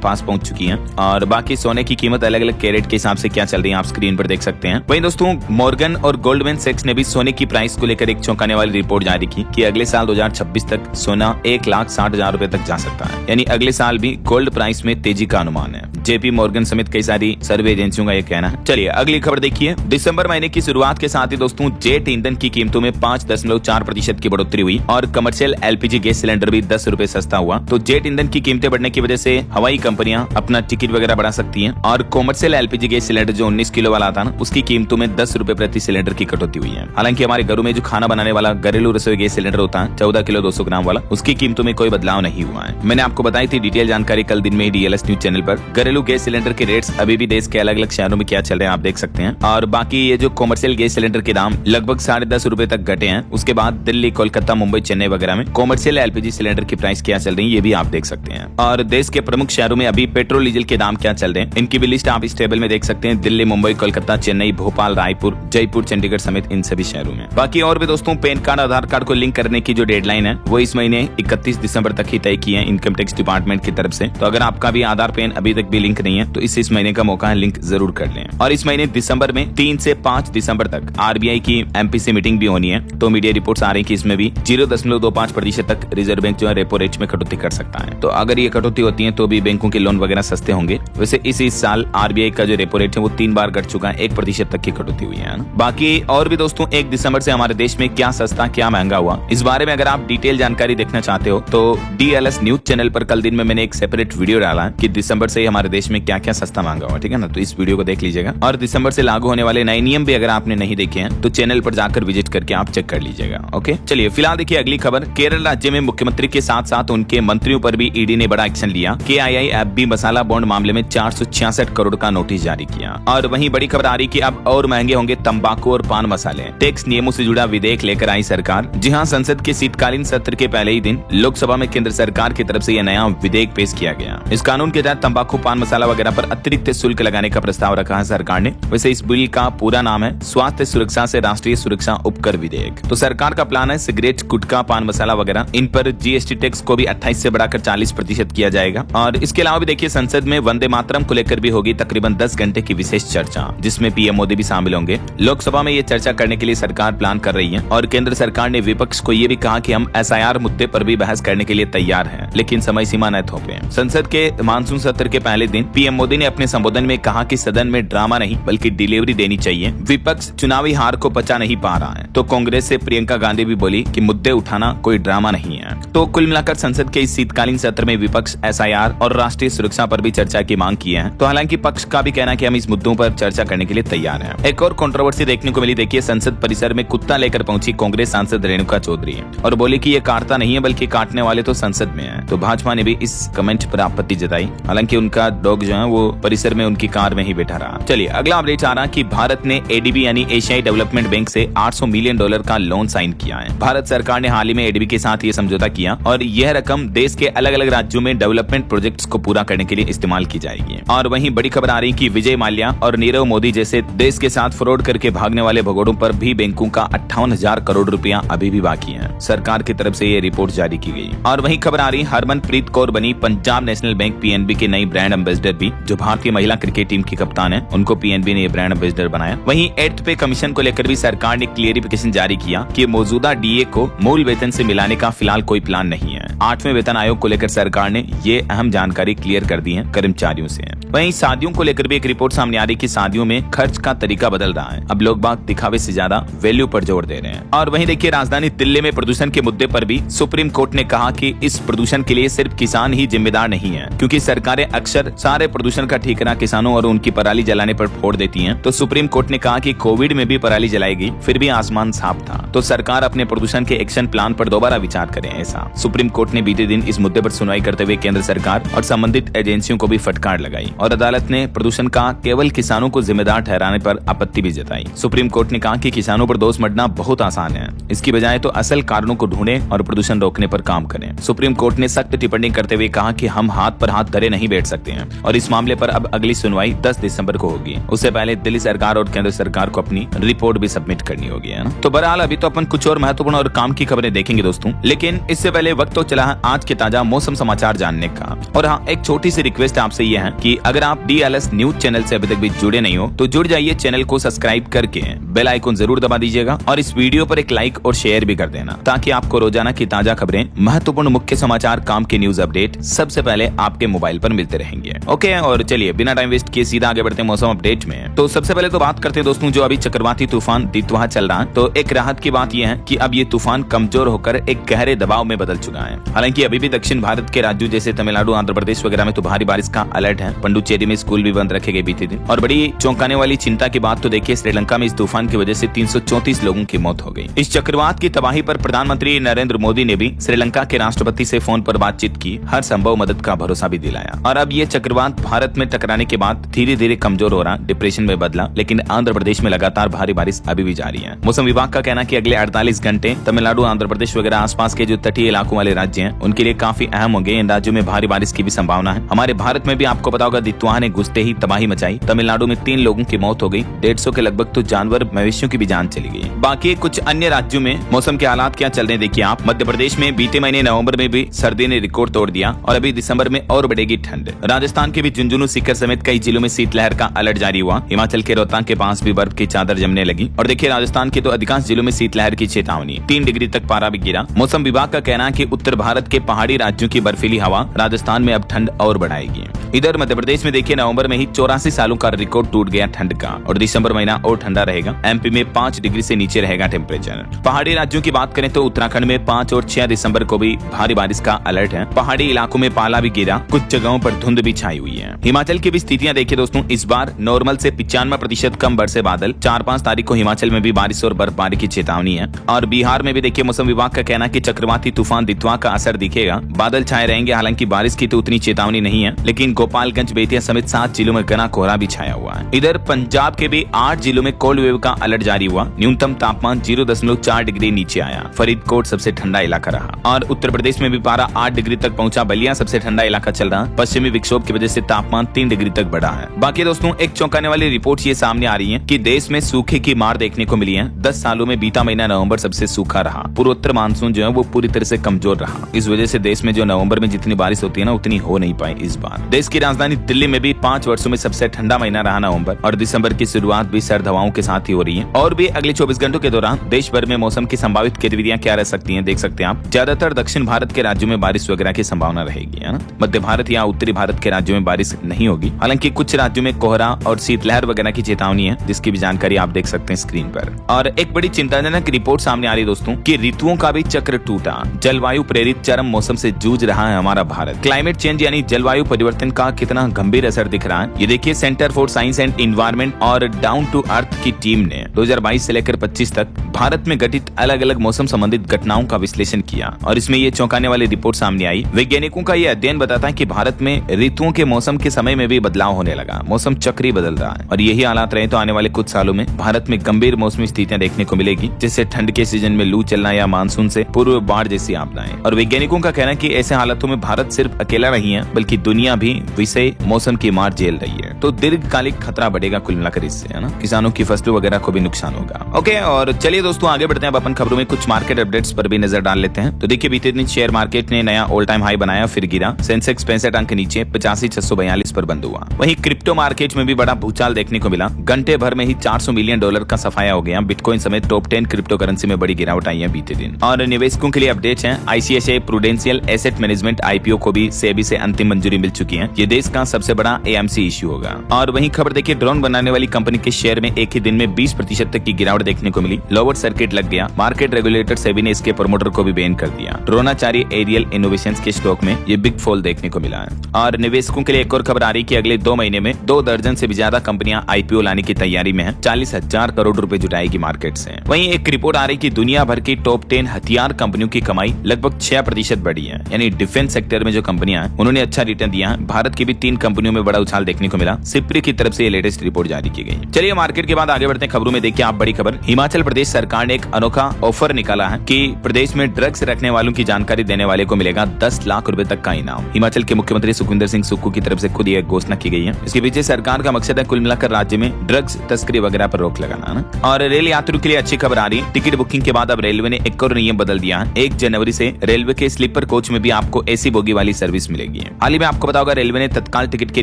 पास पहुंच चुकी है। और बाकी सोने की कीमत अलग अलग कैरेट के हिसाब से क्या चल रही है आप स्क्रीन पर देख सकते हैं। वहीं दोस्तों मॉर्गन और गोल्डमैन सैक्स ने भी सोने की प्राइस को लेकर एक चौंकाने वाली रिपोर्ट जारी की कि अगले साल 2026 तक सोना 1,60,000 रुपए तक जा सकता है। यानी अगले साल भी गोल्ड प्राइस में तेजी का अनुमान है। जेपी मॉर्गन समेत कई सारी सर्वे एजेंसियों का ये कहना है। चलिए अगली खबर देखिए। दिसंबर महीने की शुरुआत के साथ ही दोस्तों जेट ईंधन की कीमतों में 5.4% की बढ़ोतरी हुई और कमर्शियल एलपीजी गैस सिलेंडर भी 10 रुपए सस्ता हुआ। तो जेट ईंधन की कीमतें बढ़ने की वजह से हवाई कंपनियां अपना टिकट वगैरह बढ़ा सकती हैं और कमर्शियल एलपीजी गैस सिलेंडर जो 19 किलो वाला था ना, उसकी कीमतों में 10 रुपए प्रति सिलेंडर की कटौती हुई है। हालांकि हमारे घरों में जो खाना बनाने वाला घरेलू रसोई गैस सिलेंडर होता है 14 किलो 200 ग्राम वाला, उसकी कीमतों में कोई बदलाव नहीं हुआ है। मैंने आपको बताई थी डिटेल जानकारी कल दिन में ही डीएलएस न्यूज चैनल पर। घरेलू गैस सिलेंडर के रेट्स अभी भी देश के अलग अलग शहरों में क्या चल रहे हैं आप देख सकते हैं। और बाकी ये जो कमर्शियल गैस सिलेंडर के दाम लगभग 10.5 रुपए तक घटे हैं। उसके बाद दिल्ली, कोलकाता, मुंबई, चेन्नई वगैरह में कमर्शियल एलपीजी सिलेंडर की प्राइस क्या चल रही है ये भी आप देख सकते हैं। और देश के प्रमुख शहरों में अभी पेट्रोल डीजल के दाम क्या चल रहे हैं इनकी भी लिस्ट आप इस टेबल में देख सकते हैं। दिल्ली, मुंबई, कोलकाता, चेन्नई, भोपाल, रायपुर, जयपुर, चंडीगढ़ समेत इन सभी शहरों में। बाकी और भी दोस्तों पैन कार्ड, आधार कार्ड को लिंक करने की जो डेडलाइन है वो इस महीने 31 दिसंबर तक ही तय की है इनकम टैक्स डिपार्टमेंट की तरफ से। तो अगर आपका भी आधार पैन अभी तक भी लिंक नहीं है तो इस महीने का मौका है, लिंक जरूर कर लें। और इस महीने दिसंबर में 3 से 5 दिसंबर तक आरबीआई की एमपीसी मीटिंग भी होनी है। तो मीडिया रिपोर्ट्स आ रही कि इसमें भी 0.25% तक रिजर्व बैंक जो है रेपो रेट में कटौती कर सकता है। तो अगर ये कटौती होती है तो भी बैंकों के लोन वगैरह सस्ते होंगे। वैसे इस साल आरबीआई का जो रेपो रेट है वो 3 बार घट चुका है, 1% तक की कटौती हुई है। बाकी और भी दोस्तों 1 दिसंबर से हमारे देश में क्या सस्ता क्या महंगा हुआ इस बारे में अगर आप डिटेल जानकारी देखना चाहते हो तो डीएलएस न्यूज चैनल पर कल दिन में मैंने एक सेपरेट वीडियो डाला है कि दिसंबर से हमारे देश में क्या क्या सस्ता महंगा हुआ, ठीक है ना। तो इस वीडियो को देख लीजिएगा। और दिसंबर से लागू होने वाले नए नियम भी अगर आपने नहीं देखे हैं तो चैनल पर जाकर विजिट करके आप चेक कर लीजिएगा। ओके चलिए फिलहाल देखिए अगली खबर। केरल राज्य में मुख्यमंत्री के साथ साथ उनके मंत्रियों पर भी ईडी ने बड़ा एक्शन लिया। KIIFB मसाला बॉन्ड मामले में 466 करोड़ का नोटिस जारी किया। और वहीं बड़ी खबर आ रही कि अब और महंगे होंगे तंबाकू और पान मसाले। टैक्स नियमों से जुड़ा विधेयक लेकर आई सरकार। जी हां, संसद के शीतकालीन सत्र के पहले ही दिन लोकसभा में केंद्र सरकार की तरफ से यह नया विधेयक पेश किया गया। इस कानून के तहत तंबाकू, पान मसाला वगैरह पर अतिरिक्त शुल्क लगाने का प्रस्ताव रखा है सरकार ने। वैसे इस बिल का पूरा नाम है स्वास्थ्य सुरक्षा से राष्ट्रीय सुरक्षा उपकर विधेयक। तो सरकार का प्लान है सिगरेट, गुटखा, पान मसाला वगैरह इन पर जीएसटी टैक्स को भी 28 से बढ़ाकर 40% किया जाएगा। और इसके अलावा भी देखिए संसद में वंदे मातरम को लेकर भी होगी तकरीबन 10 घंटे की विशेष चर्चा, जिसमें पीएम मोदी भी शामिल होंगे। लोकसभा में ये चर्चा करने के लिए सरकार प्लान कर रही है। और केंद्र सरकार ने विपक्ष को ये भी कहा कि हम SIR मुद्दे पर भी बहस करने के लिए तैयार हैं, लेकिन समय सीमा न थोपे। संसद के मानसून सत्र के पहले दिन पीएम मोदी ने अपने संबोधन में कहा कि सदन में ड्रामा नहीं बल्कि डिलीवरी देनी चाहिए। विपक्ष चुनावी हार को पचा नहीं पा रहा है। तो कांग्रेस से प्रियंका गांधी भी बोली कि मुद्दे उठाना कोई ड्रामा नहीं है। तो कुल मिलाकर संसद के इस शीतकालीन सत्र में विपक्ष SIR और राष्ट्रीय सुरक्षा पर भी चर्चा की मांग की है। तो हालांकि पक्ष का भी कहना है कि हम इस मुद्दों पर चर्चा करने के लिए तैयार हैं। एक और कंट्रोवर्सी देखने को मिली। देखिए संसद परिसर में कुत्ता लेकर पहुंची कांग्रेस सांसद रेणुका चौधरी और बोली कि ये काटता नहीं है बल्कि काटने वाले तो संसद में है। तो भाजपा ने भी इस कमेंट पर आपत्ति जताई। हालांकि उनका डॉग जो है वो परिसर में उनकी कार में ही बैठा रहा। चलिए अगला अपडेट आ रहा कि भारत ने ADB यानी एशियाई डेवलपमेंट बैंक से $800 मिलियन का लोन साइन किया है। भारत सरकार ने हाल ही में ADB के साथ ये समझौता किया और यह रकम देश के अलग अलग राज्यों में डेवलपमेंट प्रोजेक्ट्स को पूरा करने के लिए इस्तेमाल की जाएगी। और वहीं बड़ी खबर आ रही कि विजय माल्या और नीरव मोदी जैसे देश के साथ फ्रॉड करके भागने वाले भगोड़ों पर भी बैंकों का 58,000 करोड़ रुपया अभी भी बाकी है। सरकार की तरफ से ये रिपोर्ट जारी की गई। और वहीं खबर आ रही हरमनप्रीत कौर बनी पंजाब नेशनल बैंक PNB के नई ब्रांड एम्बेसडर भी। जो भारतीय महिला क्रिकेट टीम की कप्तान है उनको PNB ने ये ब्रांड एम्बेसडर बनाया। वहीं 8th पे कमीशन को लेकर भी सरकार ने क्लियरिफिकेशन जारी किया कि मौजूदा DA को मूल वेतन से मिलाने का फिलहाल कोई प्लान नहीं है। 8वें वेतन आयोग को लेकर सरकार ने ये अहम जानकारी क्लियर कर दी है कर्मचारियों से। वहीं शादियों को लेकर भी एक रिपोर्ट सामने आ रही कि शादियों में खर्च का तरीका बदल रहा है। अब लोग बाग दिखावे से ज्यादा वैल्यू पर जोर दे रहे हैं। और वहीं देखिए राजधानी दिल्ली में प्रदूषण के मुद्दे पर भी सुप्रीम कोर्ट ने कहा कि इस प्रदूषण के लिए सिर्फ किसान ही जिम्मेदार नहीं है, क्योंकि सरकारें अक्सर सारे प्रदूषण का ठिकाना किसानों और उनकी पराली जलाने पर फोड़ देती हैं। तो सुप्रीम कोर्ट ने कहा कि कोविड में भी पराली जलाई गई फिर भी आसमान साफ था। तो सरकार अपने प्रदूषण के एक्शन प्लान पर दोबारा विचार करे, ऐसा सुप्रीम कोर्ट ने बीते दिन इस मुद्दे पर सुनवाई करते हुए केंद्र सरकार और संबंधित एजेंसियों को भी फटकार लगाई। और अदालत ने प्रदूषण का केवल किसानों को जिम्मेदार ठहराने पर आपत्ति भी जताई। सुप्रीम कोर्ट ने कहा कि किसानों पर दोष मढ़ना बहुत आसान है, इसकी बजाय तो असल कारणों को ढूंढें और प्रदूषण रोकने पर काम करें। सुप्रीम कोर्ट ने सख्त टिप्पणी करते हुए कहा कि हम हाथ पर हाथ धरे नहीं बैठ सकते हैं। हैं और इस मामले पर अब अगली सुनवाई 10 दिसंबर को होगी। उससे पहले दिल्ली सरकार और केंद्र सरकार को अपनी रिपोर्ट भी सबमिट करनी होगी, है ना। तो बहरहाल अभी तो अपन कुछ और महत्वपूर्ण और काम की खबरें देखेंगे दोस्तों, लेकिन इससे पहले वक्त तो चला है आज के ताजा मौसम समाचार जानने का। और हाँ, एक छोटी सी रिक्वेस्ट आपसे ये है कि अगर आप DLS न्यूज चैनल से अभी तक भी जुड़े नहीं हो तो जुड़ जाइए, चैनल को सब्सक्राइब करके बेल आइकन जरूर दबा दीजिएगा और इस वीडियो पर एक लाइक और शेयर भी कर देना, ताकि आपको रोजाना की ताजा खबरें, महत्वपूर्ण मुख्य समाचार, काम के न्यूज अपडेट सबसे पहले आपके मोबाइल पर मिलते रहेंगे। ओके, और चलिए बिना टाइम वेस्ट किए सीधा आगे बढ़ते हैं मौसम अपडेट में। तो सबसे पहले तो बात करते हैं दोस्तों, जो अभी चक्रवाती तूफान दितवा चल रहा है, तो एक राहत की बात यह है कि अब ये तूफान कमजोर होकर एक गहरे दबाव में बदल चुका है। हालांकि अभी भी दक्षिण भारत के राज्यों जैसे तमिलनाडु, आंध्र प्रदेश वगैरह में तो भारी बारिश का अलर्ट है। पुडुचेरी में स्कूल भी बंद रखे गए बीते दिन। और बड़ी चौंकाने वाली चिंता की बात तो देखिए, श्रीलंका में इस तूफान की वजह से 334 लोगों की मौत हो गई। इस चक्रवात की तबाही पर प्रधानमंत्री नरेंद्र मोदी ने भी श्रीलंका के राष्ट्रपति से फोन पर बातचीत की, हर संभव मदद का भरोसा भी दिलाया। और अब ये चक्रवात भारत में टकराने के बाद धीरे धीरे कमजोर हो रहा, डिप्रेशन में बदला, लेकिन आंध्र प्रदेश में लगातार भारी बारिश अभी भी जारी है। मौसम विभाग का कहना है कि अगले 48 घंटे तमिलनाडु, आंध्र प्रदेश वगैरह आसपास के जो तटीय इलाकों वाले राज्य हैं, उनके लिए काफी अहम होंगे। इन राज्यों में भारी बारिश की भी संभावना है। हमारे भारत में भी आपको पता होगा, दितवा ने घुसते ही तबाही मचाई। तमिलनाडु में 3 लोगों की मौत हो गई, 150 के लगभग तो जानवर, मवेशियों की भी जान चली गई। बाकी कुछ अन्य राज्यों में मौसम के हालात क्या चल रहे हैं देखिए आप। मध्य प्रदेश में बीते महीने नवंबर में भी सर्दी ने रिकॉर्ड तोड़ दिया और अभी दिसंबर में और बढ़ेगी ठंड। राजस्थान के भी झुंझुनू, सीकर समेत कई जिलों में शीतलहर का अलर्ट जारी हुआ। हिमाचल के रोहतांग के पास भी बर्फ की चादर जमने लगी। और देखिए, राजस्थान के तो अधिकांश जिलों में शीतलहर की चेतावनी, 3 डिग्री तक पारा भी गिरा। मौसम विभाग का कहना है कि उत्तर भारत के पहाड़ी राज्यों की बर्फीली हवा राजस्थान में अब ठंड और बढ़ाएगी। इधर मध्य प्रदेश में देखिए, नवंबर में ही 84 सालों का रिकॉर्ड टूट गया ठंड का और दिसंबर महीना और ठंडा रहेगा। MP में 5 डिग्री से नीचे रहेगा टेम्परेचर। पहाड़ी राज्यों की बात करें तो उत्तराखंड में 5 और 6 दिसंबर को भी भारी बारिश का अलर्ट है। पहाड़ी इलाकों में पाला भी गिरा, कुछ जगहों पर धुंध भी छाई हुई है। हिमाचल की भी स्थितियां देखिए दोस्तों, इस बार नॉर्मल से 95% कम बरसे बादल। 4-5 तारीख को हिमाचल में भी बारिश और बर्फबारी की चेतावनी है। और बिहार में भी देखिए, मौसम विभाग का कहना है कि चक्रवाती तूफान दितवा का असर दिखेगा, बादल छाए रहेंगे। हालांकि बारिश की तो उतनी चेतावनी नहीं है, लेकिन गोपालगंज, बेतिया समेत 7 जिलों में घना कोहरा भी छाया हुआ है। इधर पंजाब के भी 8 जिलों में कोल्ड वेव का अलर्ट जारी हुआ। न्यूनतम तापमान 0.4 डिग्री नीचे आया। फरीदकोट सबसे ठंडा इलाका रहा। और उत्तर प्रदेश में भी पारा 8 डिग्री तक पहुंचा। बलिया सबसे ठंडा इलाका चल रहा। पश्चिमी विक्षोभ की वजह से तापमान 3 डिग्री तक बढ़ा है। बाकी दोस्तों, एक चौंकाने वाली रिपोर्ट ये सामने आ रही है कि देश में सूखे की मार देखने को मिली है। 10 सालों में बीता महीना नवंबर सबसे सूखा रहा। पूर्वोत्तर मानसून जो है वो पूरी तरह से कमजोर रहा। इस वजह से देश में जो नवंबर में जितनी बारिश होती है ना, उतनी हो नहीं पाई इस बार। देश की राजधानी दिल्ली में भी 5 वर्षों में सबसे ठंडा महीना रहा नवंबर। और दिसंबर की शुरुआत भी सर्द हवाओं के साथ ही हो रही है। और भी अगले 24 घंटों के दौरान देश भर में मौसम की संभावित गतिविधियां क्या रह सकती हैं, देख सकते हैं आप। ज्यादातर दक्षिण भारत के राज्यों में बारिश वगैरह की संभावना रहेगी, है ना। मध्य भारत या उत्तरी भारत के राज्यों में बारिश नहीं होगी। हालांकि कुछ राज्यों में कोहरा और शीतलहर वगैरह की चेतावनी है, जिसकी भी जानकारी आप देख सकते हैं स्क्रीन पर। और एक बड़ी चिंताजनक रिपोर्ट सामने आ रही है दोस्तों कि ऋतुओं का भी चक्र टूटा। जलवायु प्रेरित चरम मौसम से जूझ रहा है हमारा भारत। क्लाइमेट चेंज यानी जलवायु परिवर्तन का कितना गंभीर असर दिख रहा है, ये देखिए centre for science and environment और डाउन टू अर्थ की टीम ने 2022 से लेकर 25 तक भारत में घटित अलग अलग मौसम संबंधित घटनाओं का विश्लेषण किया। और इसमें ये चौंकाने वाली रिपोर्ट सामने आई। वैज्ञानिकों का ये अध्ययन बताता है कि भारत में ऋतुओं के मौसम के समय में भी बदलाव होने लगा। मौसम चक्री बदल रहा है और यही हालात रहे तो आने वाले कुछ सालों में भारत में गंभीर मौसमी स्थितियां देखने को मिलेगी, जिससे ठंड के सीजन में लू चलना या मानसून से पूर्व बाढ़ जैसी आपदाएं। और वैज्ञानिकों का कहना है कि ऐसे हालातों में भारत सिर्फ अकेला नहीं है, बल्कि दुनिया भी विषय मौसम की मार झेल रही है। तो दीर्घकालिक खतरा बढ़ेगा कुल मिलाकर इससे, है ना। किसानों की फसलों वगैरह को भी नुकसान होगा। ओके, और चलिए दोस्तों आगे बढ़ते हैं। अब अपन खबरों में कुछ मार्केट अपडेट्स पर भी नजर डाल लेते हैं। तो देखिए, बीते दिन शेयर मार्केट ने नया ऑल टाइम हाई बनाया, फिर गिरा। सेंसेक्स 65 अंक नीचे 85,642 पर बंद हुआ। वहीं क्रिप्टो मार्केट में भी बड़ा भूचाल देखने को मिला। घंटे भर में ही $400 मिलियन का सफाया हो गया। बिटकॉइन समेत टॉप 10 क्रिप्टो करेंसी में बड़ी गिरावट आई है बीते दिन। और निवेशकों के लिए अपडेट्स हैं। ICICI prudential asset management IPO को भी सेबी से अंतिम मंजूरी मिल चुकी है। ये देश का सबसे बड़ा AMC इश्यू होगा। और वहीं खबर देखिए, ड्रोन बनाने वाली कंपनी के शेयर में एक ही दिन में 20% तक की गिरावट देखने को मिली। लोअर सर्किट लग गया। मार्केट रेगुलेटर सेबी ने इसके प्रमोटर को भी बैन कर दिया। द्रोणाचार्य एरियल इनोवेशंस के स्टॉक में ये बिग फॉल देखने को मिला है। और निवेशकों के लिए एक और खबर आ रही कि अगले 2 महीने में 2 दर्जन से भी ज्यादा कंपनियां IPO लाने की तैयारी में है। 40,000 करोड़ रुपए जुटाएगी मार्केट से। वहीं एक रिपोर्ट आ रही कि दुनिया भर की टॉप 10 हथियार कंपनियों की कमाई लगभग 6% बढ़ी है। यानी डिफेंस सेक्टर में जो कंपनियां हैं उन्होंने अच्छा रिटर्न दिया है। भारत की भी 3 कंपनियों में बड़ा उछाल देखने को मिला। सिप्री की तरफ से ये लेटेस्ट रिपोर्ट जारी की गई। चलिए मार्केट के बाद आगे बढ़ते हैं खबरों में। देखिए आप, बड़ी खबर, हिमाचल प्रदेश सरकार ने एक अनोखा ऑफर निकाला है कि प्रदेश में ड्रग्स रखने वालों की जानकारी देने वाले को मिलेगा 10 लाख रुपए तक का इनाम। हिमाचल के मुख्यमंत्री सुखविंदर सिंह सुक्कू की तरफ से खुद ये घोषणा की गई है। इसके पीछे सरकार का मकसद है कुल मिलाकर राज्य में ड्रग्स तस्करी वगैरह पर रोक लगाना ना। और रेल यात्रियों के लिए अच्छी खबर आ रही है। टिकट बुकिंग के बाद अब रेलवे ने एक और नियम बदल दिया है। 1 जनवरी से रेलवे के स्लीपर कोच में भी आपको एसी बोगी वाली सर्विस मिलेगी। हाल ही में आपको पता होगा रेलवे ने तत्काल टिकट के